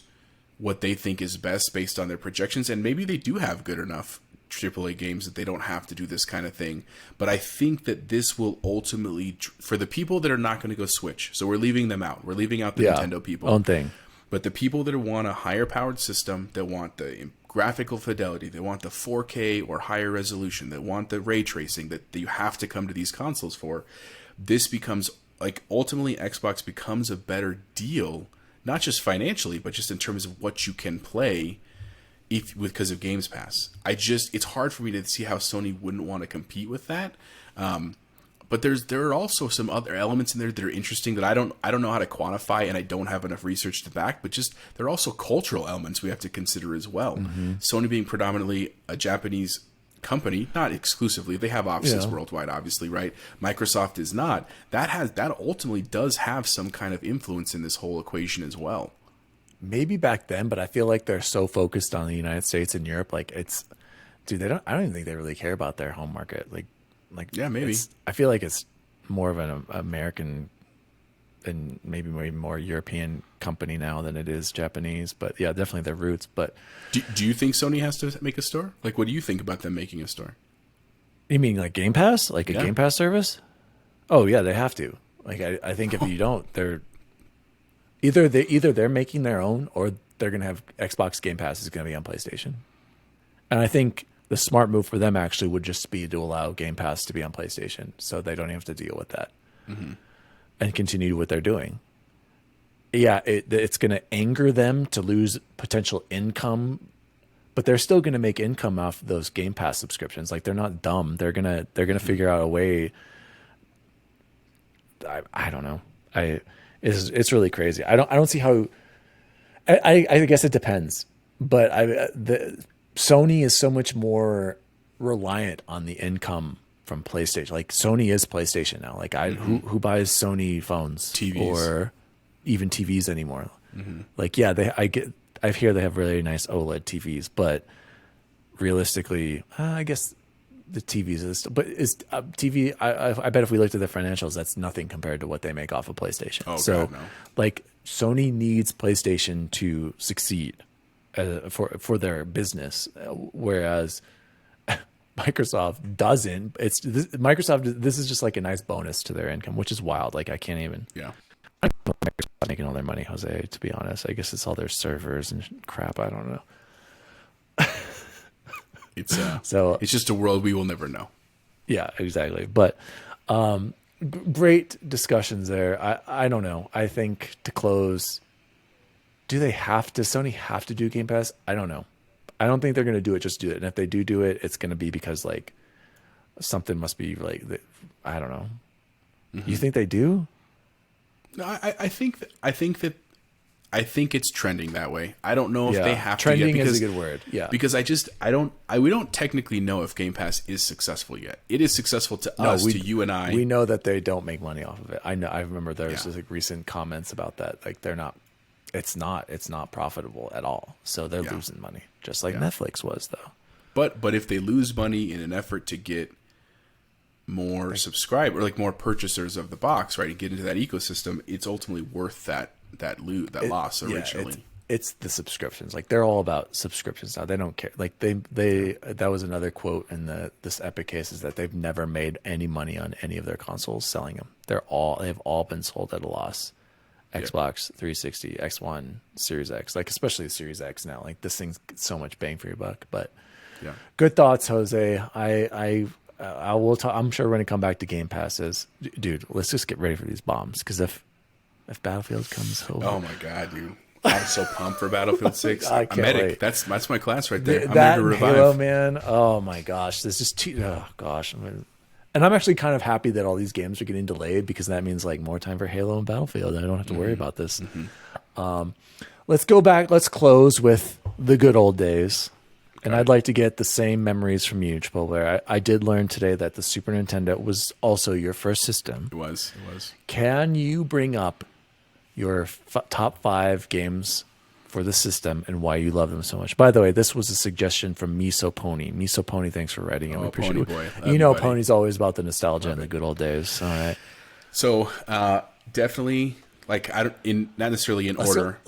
what they think is best based on their projections. And maybe they do have good enough AAA games that they don't have to do this kind of thing. But I think that this will ultimately, for the people that are not going to go Switch, so we're leaving them out. We're leaving out the Nintendo people. Own thing. But the people that want a higher powered system, that want the graphical fidelity, they want the 4K or higher resolution, that want the ray tracing that you have to come to these consoles for, this becomes, like, ultimately Xbox becomes a better deal, not just financially, but just in terms of what you can play because of Games Pass. It's hard for me to see how Sony wouldn't want to compete with that. But there are also some other elements in there that are interesting that I don't know how to quantify, and I don't have enough research to back. But just there are also cultural elements we have to consider as well. Mm-hmm. Sony being predominantly a Japanese company, not exclusively, they have offices worldwide, obviously, right? Microsoft is not. That ultimately does have some kind of influence in this whole equation as well. Maybe back then, but I feel like they're so focused on the United States and Europe. Like I don't even think they really care about their home market. Like yeah, maybe. I feel like it's more of an American and maybe more European company now than it is Japanese. But yeah, definitely their roots. But do you think Sony has to make a store? Like, what do you think about them making a store? You mean like Game Pass, like a Game Pass service? Oh yeah, they have to. Like I think if you don't, they're either they're making their own, or they're gonna have Xbox Game Pass is gonna be on PlayStation. And I think the smart move for them actually would just be to allow Game Pass to be on PlayStation, so they don't have to deal with that, and continue what they're doing. Yeah, it's going to anger them to lose potential income, but they're still going to make income off those Game Pass subscriptions. Like, they're not dumb. They're gonna figure out a way. I don't know. It's really crazy. I don't see how. I guess it depends, but Sony is so much more reliant on the income from PlayStation. Like, Sony is PlayStation now. Like, who buys Sony phones, TVs, or even TVs anymore? Like, yeah, I hear they have really nice OLED TVs, but realistically, I guess the TVs is. But is TV? I bet if we looked at the financials, that's nothing compared to what they make off of PlayStation. Oh, so, God, no. Like, Sony needs PlayStation to succeed for their business, whereas Microsoft doesn't. Microsoft. This is just like a nice bonus to their income, which is wild. Like, I can't even. Yeah. I don't know where Microsoft's making all their money, Jose. To be honest, I guess it's all their servers and crap. I don't know. It's just a world we will never know. Yeah, exactly. But great discussions there. I don't know. I think to close, Sony have to do Game Pass? I don't know. I don't think they're going to do it just to do it. And if they do it, it's going to be because, like, something must be, like, I don't know. You think they do? No, I think it's trending that way. I don't know if they have trending to yet, is a good word. Yeah, because we don't technically know if Game Pass is successful yet. It is successful to us, to you and I. We know that they don't make money off of it. I know. I remember there was like recent comments about that. Like, they're not. It's not profitable at all. So they're losing money, just like Netflix was, though. But if they lose money in an effort to get more subscribers, like more purchasers of the box, right, and get into that ecosystem, it's ultimately worth that loss originally. It's the subscriptions. Like, they're all about subscriptions now. They don't care. Like, they that was another quote in this Epic case, is that they've never made any money on any of their consoles selling them. They've all been sold at a loss. Xbox 360, X1, Series X, like, especially the Series X now. Like, this thing's so much bang for your buck. But good thoughts, Jose. I will talk. I'm sure we're going to come back to Game Passes. Dude, let's just get ready for these bombs, because if Battlefield comes over. Oh my God, dude. I'm so pumped for Battlefield 6. I I'm can't medic. wait. That's my class right there. I'm that ready to revive. Halo, man. Oh my gosh. There's just and I'm actually kind of happy that all these games are getting delayed, because that means, like, more time for Halo and Battlefield. I don't have to worry about this. Let's go back. Let's close with the good old days. And I'd like to get the same memories from you, Chipotle. I did learn today that the Super Nintendo was also your first system. It was. Can you bring up your top 5 games for the system and why you love them so much? By the way, this was a suggestion from MeSooPwny. MeSooPwny, thanks for writing. We appreciate it. Boy. You know, Pony's always about the nostalgia and the good old days. All right. So definitely, like, not necessarily in order.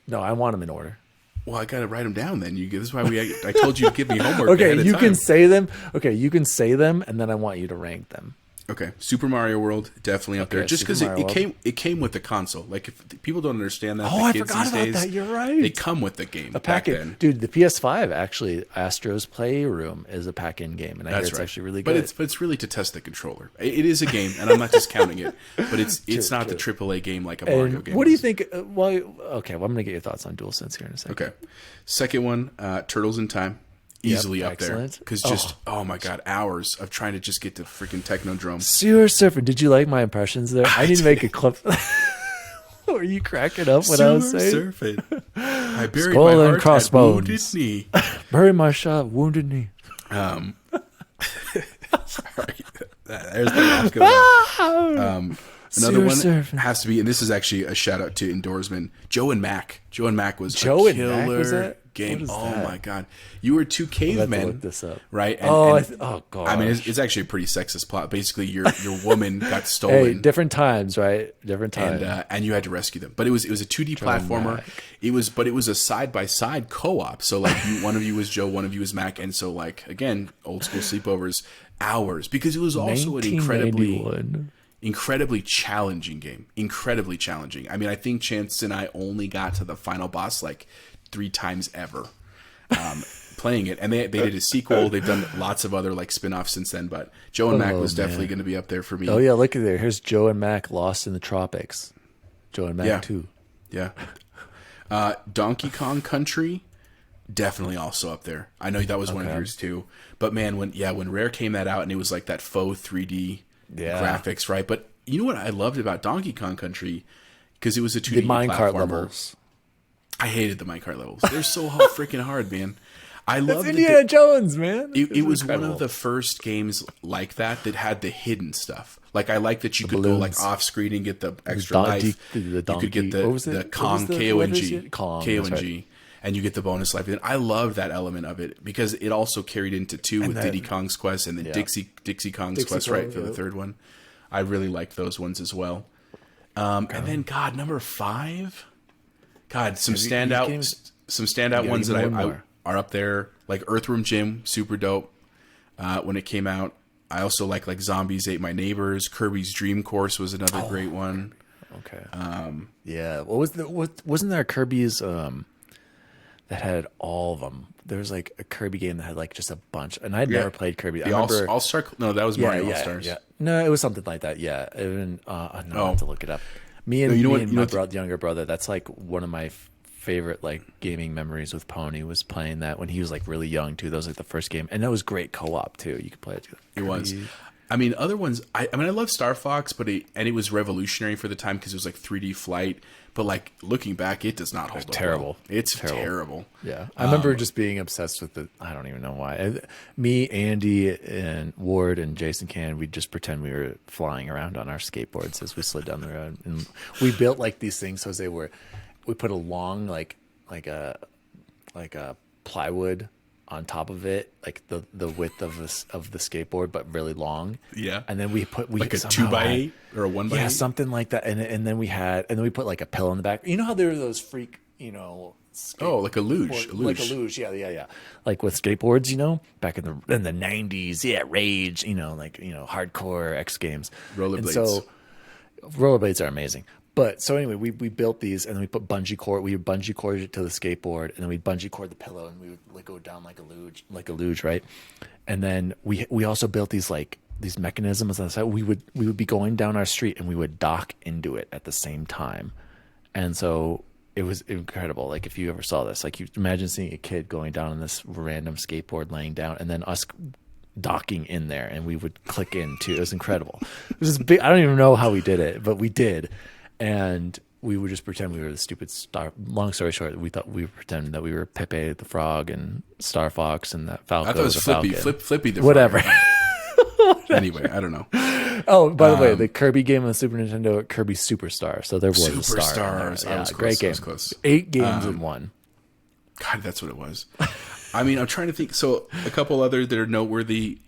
No, I want them in order. Well, I gotta write them down. Then this is why I told you to give me homework. Okay, ahead of you time. can say them. Okay, you can say them, and then I want you to rank them. Okay, Super Mario World definitely up there, just because it came with the console. Like if people don't understand that, Oh, the kids I forgot these about days, that. You're right. They come with the game. A back pack-in, then. dude. The PS5 actually, Astro's Playroom is a pack-in game, and I hear it's actually really good. But it's really to test the controller. It is a game, and I'm not discounting it. But it's not the AAA game like a Mario game. What do you think? Okay, well, I'm gonna get your thoughts on DualSense here in a second. Okay, second one, Turtles in Time. Easily up there excellent. because oh my god, hours of trying to just get to freaking Technodrome. Sewer Surfer. Did you like my impressions there? I need to make a clip. Were you cracking up when I was saying? Surfing. I buried Skull my and heart crossbones. at Wounded Knee. Bury my shot, wounded knee. Sorry, there's the laugh going on. Another Sewer one surfing. has to be, and this is actually a shout out to Indoorsman, Joe and Mac. Joe and Mac was Joe a and Mac killer was that? game. What is Oh that? my god, you were two cavemen. Look this up. Right? And, oh god. I mean, it's actually a pretty sexist plot. Basically, your woman got stolen. Hey, different times, right? Different times. And you had to rescue them. But it was a 2D platformer. Mac. It was a side by side co-op. So like one of you was Joe, one of you was Mac, and so like again, old school sleepovers, hours, because it was also an incredibly challenging game. Incredibly challenging. I mean, I think Chance and I only got to the final boss like 3 times ever. Playing it, and they did a sequel. They've done lots of other like spin-offs since then, but Joe and Mac was definitely going to be up there for me. Oh yeah, look at there. Here's Joe and Mac Lost in the Tropics. Joe and Mac 2. Yeah. Donkey Kong Country, definitely also up there. I know that was one of yours too. But man, when Rare came that out and it was like that faux 3D graphics, right? But you know what I loved about Donkey Kong Country? Because it was a 2D the minecart platformer. levels. I hated the minecart levels. They're so freaking hard, man. I love Indiana Jones, man. It was one of the first games like that had the hidden stuff. Like I like that you could go like off screen and get the extra life. You could get the Kong KONG, KONG, and you get the bonus life. And I loved that element of it because it also carried into 2 with Diddy Kong's Quest and then Dixie Kong's Quest, right, for the third one. I really liked those ones as well. And then number 5. Some standout ones that I are up there, like Earthworm Jim, super dope. When it came out, I also like Zombies Ate My Neighbors. Kirby's Dream Course was another great one. Okay. Yeah. Wasn't there a Kirby's that had all of them? There was like a Kirby game that had like just a bunch, and I'd never played Kirby. I remember All-Star. No, that was Mario All-Stars. Yeah. No, it was something like that. Yeah. Even I have to look it up. Me and my younger brother. That's like one of my favorite like gaming memories with Pony was playing that when he was like really young too. That was like the first game, and that was great co-op too. You could play it together. It was. I mean, other ones. I love Star Fox, but it was revolutionary for the time because it was like 3D flight. But like looking back, it does not hold up. Terrible. Well. It's terrible. Yeah, I remember just being obsessed with it. I don't even know why. Me, Andy, and Ward and Jason Can, we'd just pretend we were flying around on our skateboards as we slid down the road, and we built like these things. Jose, where we put a long like a plywood on top of it, like the width of the skateboard, but really long. Yeah. And then we like a 2x8 or a 1x8. Yeah, something like that. And then we put like a pillow in the back. You know how there are those freak, like a luge. Like a luge. Yeah. Like with skateboards, back in the 90s. Yeah, Rage. Hardcore X Games. Rollerblades. And so rollerblades are amazing. But so anyway, we built these, and then we put bungee cord. We bungee corded it to the skateboard, and then we bungee cord the pillow, and we would like go down like a luge, right? And then we also built these mechanisms on the side. We would be going down our street, and we would dock into it at the same time, and so it was incredible. Like if you ever saw this, like you imagine seeing a kid going down on this random skateboard, laying down, and then us docking in there, and we would click in too. It was incredible. It was big. I don't even know how we did it, but we did. And we would just pretend we were the stupid Star. Long story short, we thought we would pretend that we were Pepe the Frog and Star Fox and that Falco. I thought it was Flippy the Whatever. Frog. Anyway, I don't know. Oh, by the way, the Kirby game on the Super Nintendo, Kirby Superstar. So there was a star. Superstars. Yeah, was great game. Close. 8 games in one. God, that's what it was. I mean, I'm trying to think. So a couple other that are noteworthy.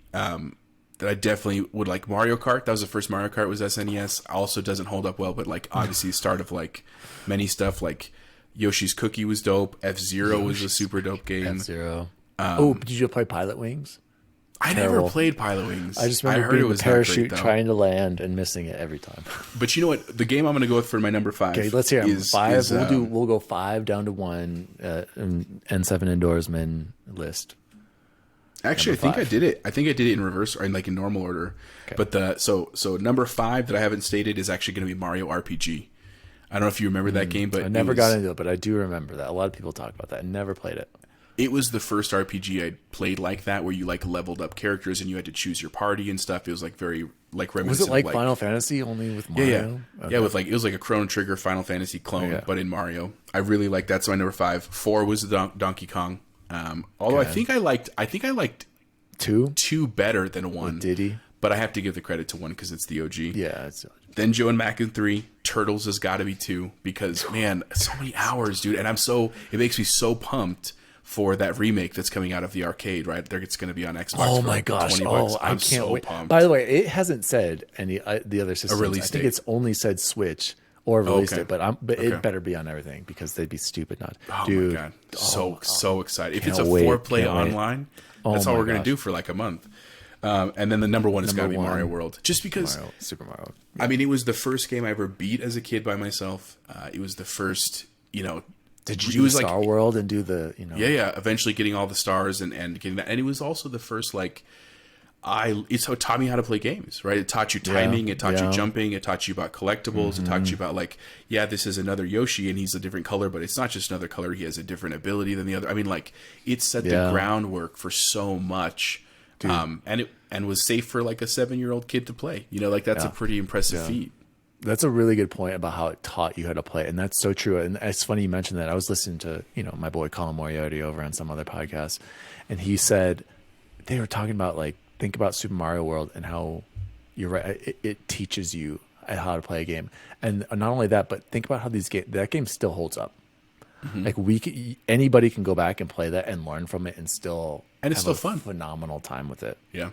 That I definitely would like. Mario Kart. That was the first Mario Kart, was SNES. Also doesn't hold up well, but like obviously the start of like many stuff like Yoshi's Cookie was dope. F-Zero was a super dope game. F-Zero. Did you play Pilot Wings? I never played Pilot Wings. I just remember being the parachute trying to land and missing it every time. But you know what? The game I'm going to go with for my number 5. Okay, let's hear it. 5. We'll go 5 down to 1. N7 Indoorsman list. Actually, I think I did it. I think I did it in reverse or in normal order. Okay. But so number 5 that I haven't stated is actually going to be Mario RPG. I don't know if you remember that game, but I never got into it, but I do remember that. A lot of people talk about that. I never played it. It was the first RPG I played like that, where you leveled up characters and you had to choose your party and stuff. It was very reminiscent. Was it like Final Fantasy only with Mario? Yeah. Okay. Yeah, with it was like a Chrono Trigger Final Fantasy clone, but in Mario. I really liked that. So my number 5. 4 was the Donkey Kong. Although I think I liked 2 better than 1. Diddy. But I have to give the credit to 1 because it's the OG. Yeah. Then Joe and Mac in 3. Turtles has got to be 2 because man, so many hours, dude. And it makes me so pumped for that remake that's coming out of the arcade, right? It's going to be on Xbox. Oh my gosh! $20. I can't wait. Pumped. By the way, it hasn't said any the other systems. I think it's only said Switch or released it, but it better be on everything because they'd be stupid not. Oh Dude, my god! So excited! If it's a 4-play online, that's all we're going to do for a month. And then the number 1 has got to be Mario World, just because Super Mario. I mean, it was the first game I ever beat as a kid by myself. It was the first, Did you do Star World and do the, Yeah. Eventually getting all the stars and getting that. And it was also the first, it's how it taught me how to play games, right? It taught you timing. It taught you jumping. It taught you about collectibles. It taught you about, this is another Yoshi and he's a different color, but it's not just another color. He has a different ability than the other. I mean, it set the groundwork for so much. And was safe for a 7-year-old kid to play. That's a pretty impressive feat. That's a really good point about how it taught you how to play, and that's so true. And it's funny you mentioned that. I was listening to my boy Colin Moriarty over on some other podcast, and he said they were talking about think about Super Mario World and how you're right. It teaches you how to play a game, and not only that, but think about how that game still holds up. Mm-hmm. Anybody can go back and play that and learn from it, and it's still fun, phenomenal time with it. Yeah.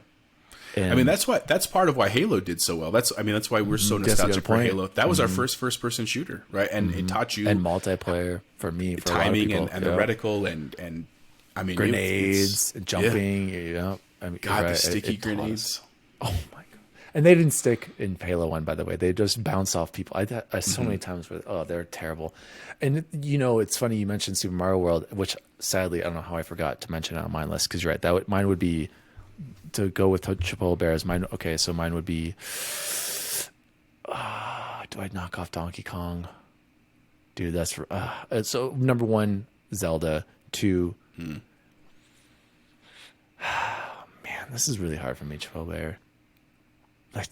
And that's part of why Halo did so well. That's why we're so nostalgic for Halo. That was our first person shooter, right? And it taught you multiplayer for me, for timing and the reticle and grenades, jumping. Yeah. The sticky grenades. Oh my god! And they didn't stick in Halo 1, by the way. They just bounce off people. I so many times where they're terrible. And it's funny you mentioned Super Mario World, which sadly I don't know how I forgot to mention it on my list because you're right. Mine would be. To go with Chipotle Bears, mine. Okay, so mine would be. Do I knock off Donkey Kong? Dude, that's for. So number 1, Zelda. 2. Man, this is really hard for me, Chipotle Bear.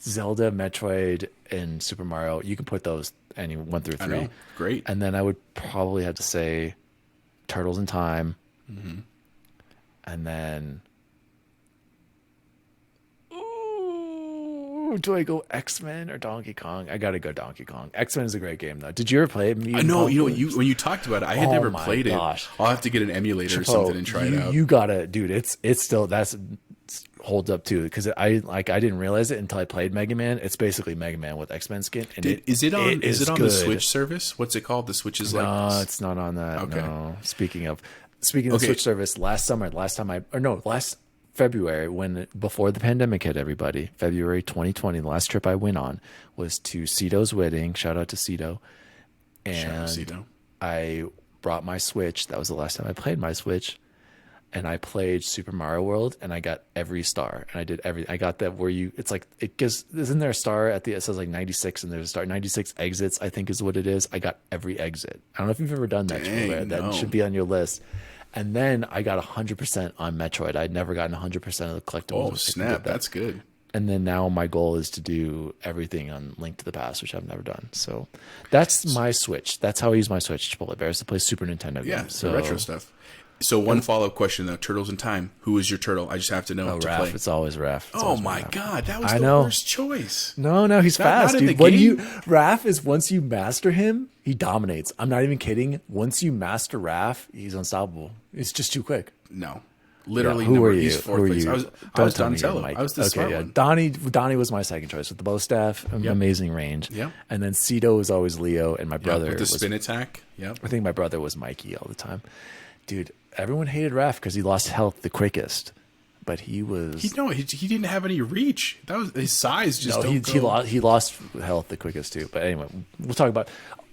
Zelda, Metroid, and Super Mario. You can put those 1 through 3. I know. Great. And then I would probably have to say, Turtles in Time. Mm-hmm. And then. Do I go X-Men or Donkey Kong? I gotta go Donkey Kong. X-Men is a great game though. Did you ever play it? I know. When you talked about it, I had never played it. I'll have to get an emulator or something and try it out. You gotta, dude. It's still holds up too because I didn't realize it until I played Mega Man. It's basically Mega Man with X-Men skin. And is it on the Switch service? What's it called? The Switch is no, it's not on that. Okay. No. Speaking of Switch service, last February, before the pandemic hit everybody, February 2020, the last trip I went on was to Cito's wedding. Shout out to Cito. And I brought my Switch. That was the last time I played my Switch. And I played Super Mario World and I got every star. And I did everything. I got that where isn't there a star at it says 96 and there's a star, 96 exits, I think is what it is. I got every exit. I don't know if you've ever done that. That should be on your list. And then I got 100% on Metroid. I'd never gotten 100% of the collectibles. Oh, snap. That's good. And then now my goal is to do everything on Link to the Past, which I've never done. So that's my Switch. That's how I use my Switch, Chipotle Bears, to play Super Nintendo games. So retro stuff. So one follow-up question, though. Turtles in Time. Who is your turtle? I just have to know to Raph. play. It's always Raph. Oh, my God. That was the worst choice. No, he's fast, dude. Raph is, once you master him, he dominates. I'm not even kidding. Once you master Raph, he's unstoppable. It's just too quick. No. Literally, Who were he's you? fourth Who were place. you? I was Don't tell me you're Donatello. Mike. I was the smart one. Donnie was my second choice with the bow staff, amazing range. Yep. And then Cito was always Leo, and my brother with the was, spin attack. Yep. I think my brother was Mikey all the time. Dude, everyone hated Raph because he lost health the quickest, but he was. He didn't have any reach. That was his size. Just he lost health the quickest too. But anyway, we'll talk about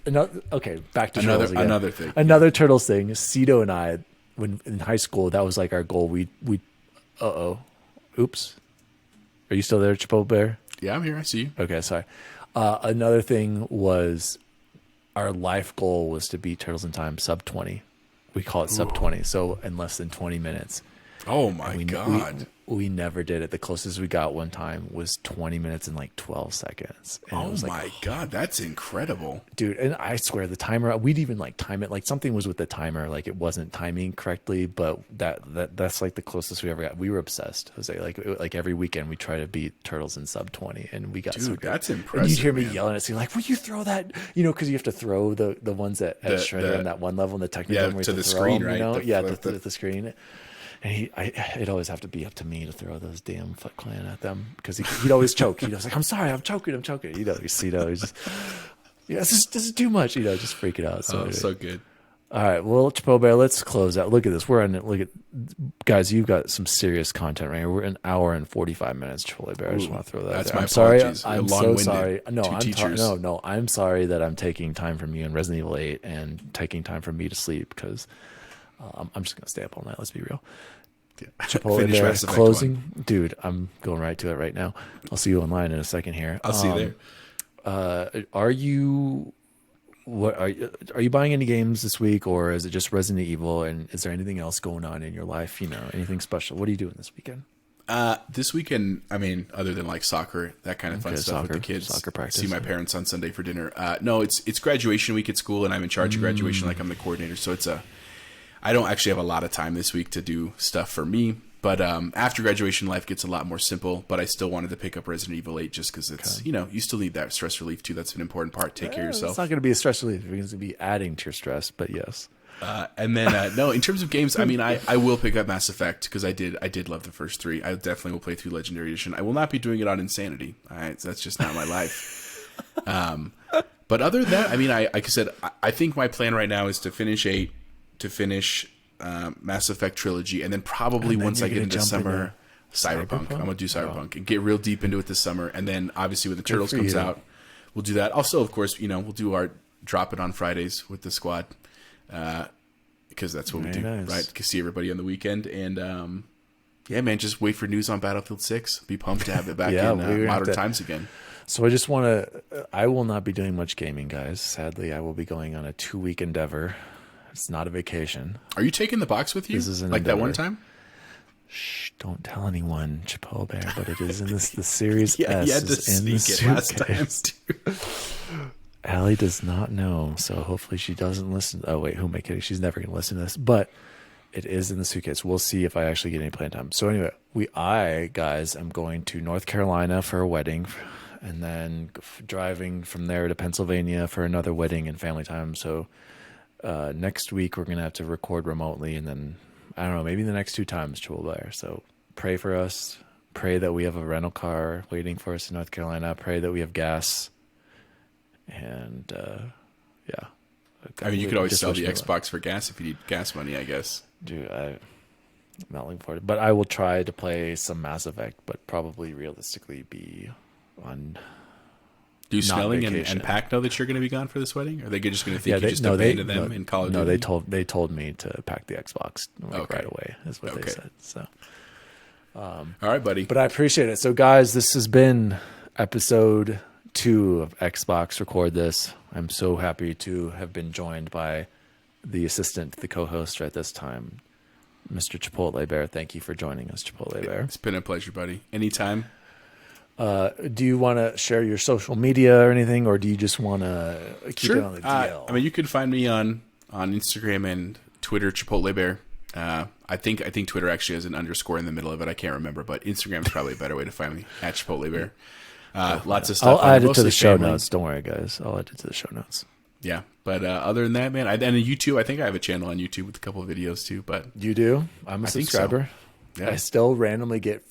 another. Okay, back to Turtles again. Another thing. Another Turtles thing. Cito and I, when in high school, that was like our goal. We oops. Are you still there, Chipotle Bear? Yeah, I'm here. I see you. Okay, sorry. Another thing was our life goal was to beat Turtles in Time sub 20. We call it sub 20, so in less than 20 minutes. Oh my God. We never did it. The closest we got one time was 20 minutes and like 12 seconds. And Oh my God, that's incredible. dude, and I swear the timer, we'd even like time it, like something was with the timer, like it wasn't timing correctly, but that's like the closest we ever got. We were obsessed, Jose. Like every weekend we try to beat Turtles in sub 20, and we got so good. That's And impressive. you'd hear me man. yelling at you like, will you throw that, because you have to throw the ones that had Shredder on that one level, and the technical one where to you have the to throw screen, them, right? to the screen. And it'd always have to be up to me to throw those damn Foot Clan at them, because he'd always choke. He'd always like, I'm sorry, I'm choking. You see, he's just, this is too much. Just freak it out. So, So good. all right, well, Chipotle Bear, let's close out. Look at this. Guys, you've got some serious content right here. We're an hour and 45 minutes, Chipotle Bear. I just want to throw that that's there. my I'm sorry. apologies. I'm so Long-winded. sorry. No, Two teachers. no. I'm sorry that I'm taking time from you in Resident Evil 8 and taking time from me to sleep, because I'm just going to stay up all night. Let's be real. Chipotle Finish Bear Mass Effect closing. 1. Dude, I'm going right to it right now. I'll see you online in a second here. I'll see you there. Are you buying any games this week, or is it just Resident Evil? And is there anything else going on in your life? Anything special? What are you doing this weekend? This weekend, I mean, other than like soccer, that kind of fun stuff with the kids. Soccer practice. See my parents on Sunday for dinner. No, it's graduation week at school, and I'm in charge of graduation. Like I'm the coordinator, so I don't actually have a lot of time this week to do stuff for me. But after graduation, life gets a lot more simple. But I still wanted to pick up Resident Evil 8 just because it's, you still need that stress relief too. That's an important part. Take care of yourself. It's not going to be a stress relief. It's going to be adding to your stress, but yes. And then, no, in terms of games, I mean, I will pick up Mass Effect because I did love the first 3. I definitely will play through Legendary Edition. I will not be doing it on Insanity. All right, that's just not my life. But other than that, I mean, like I said, I think my plan right now is to finish 8, to finish Mass Effect Trilogy, and then probably once I get into summer, Cyberpunk. I'm going to do Cyberpunk and get real deep into it this summer. And then, obviously, when the Turtles comes out, we'll do that. Also, of course, we'll do our Drop It on Fridays with the squad. Because that's what we do, right? To see everybody on the weekend, and yeah, man, just wait for news on Battlefield 6. Be pumped to have it back in modern times again. So I just want to. I will not be doing much gaming, guys. Sadly, I will be going on a 2-week endeavor. It's not a vacation. Are you taking the box with you? This is an like endeavor. that one time. Shh! Don't tell anyone, Chipotle Bear. But it is in the Series Yeah, S. you had to is in the sneak it last time. suitcase. Allie does not know, so hopefully she doesn't listen. Oh, wait, who am I kidding? She's never going to listen to this, but it is in the suitcase. We'll see if I actually get any plane time. So anyway, guys, I'm going to North Carolina for a wedding, and then driving from there to Pennsylvania for another wedding and family time. So next week we're going to have to record remotely, and then, I don't know, maybe the next 2 times Chipotle Bear. So pray for us. Pray that we have a rental car waiting for us in North Carolina. Pray that we have gas. And yeah, I mean, you could always sell the Xbox for gas if you need gas money, I guess. Dude, I'm not looking forward to it. But I will try to play some Mass Effect, but probably realistically be on. Do Snelling and Pack know that you're going to be gone for this wedding? Or are they just going to think you just abandoned them in Call of Duty? No, they told me to pack the Xbox right away. Is what they said. So, all right, buddy. But I appreciate it. So, guys, this has been episode 2 of Xbox Record This. I'm so happy to have been joined by the assistant, the co-host at this time, Mr. Chipotle Bear. Thank you for joining us, Chipotle Bear. It's been a pleasure, buddy. Anytime. Do you want to share your social media or anything, or do you just want to keep it on the DL? I mean, you can find me on Instagram and Twitter, Chipotle Bear. I think Twitter actually has an underscore in the middle of it. I can't remember, but Instagram is probably a better way to find me, at Chipotle Bear. Lots of stuff. I'll add it to the show notes. Don't worry, guys. I'll add it to the show notes. Yeah. But other than that, man, and YouTube, I think I have a channel on YouTube with a couple of videos too. But You do? I'm a I think so. subscriber. Yeah. I still randomly get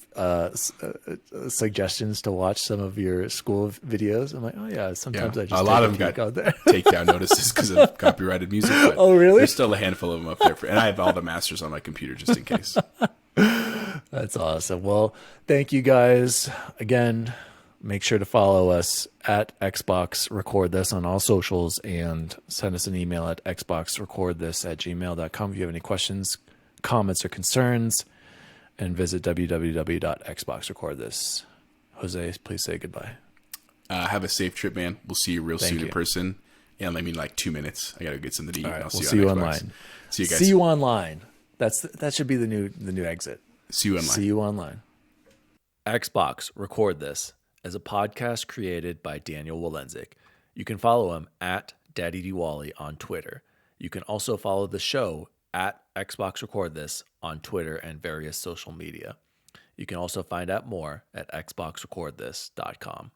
suggestions to watch some of your school videos. I'm like, oh yeah. Sometimes I just a lot of them peek got out there. takedown notices because of copyrighted music. But Oh, really? There's still a handful of them up there, and I have all the masters on my computer just in case. That's awesome. Well, thank you guys again. Make sure to follow us at Xbox Record This on all socials and send us an email at xboxrecordthis@gmail.com if you have any questions, comments, or concerns. And visit www.xboxrecordthis. Jose, please say goodbye. Have a safe trip, man. We'll see you real soon you. in person. Yeah, I mean like 2 minutes. I gotta get something to eat. All right, I'll we'll see you on Xbox. online. See you guys. See you online. That should be the new exit. See you online. See you online. Xbox Record This as a podcast created by Daniel Walenzik. You can follow him at Daddy Diwali on Twitter. You can also follow the show at Xbox Record This on Twitter and various social media. You can also find out more at xboxrecordthis.com.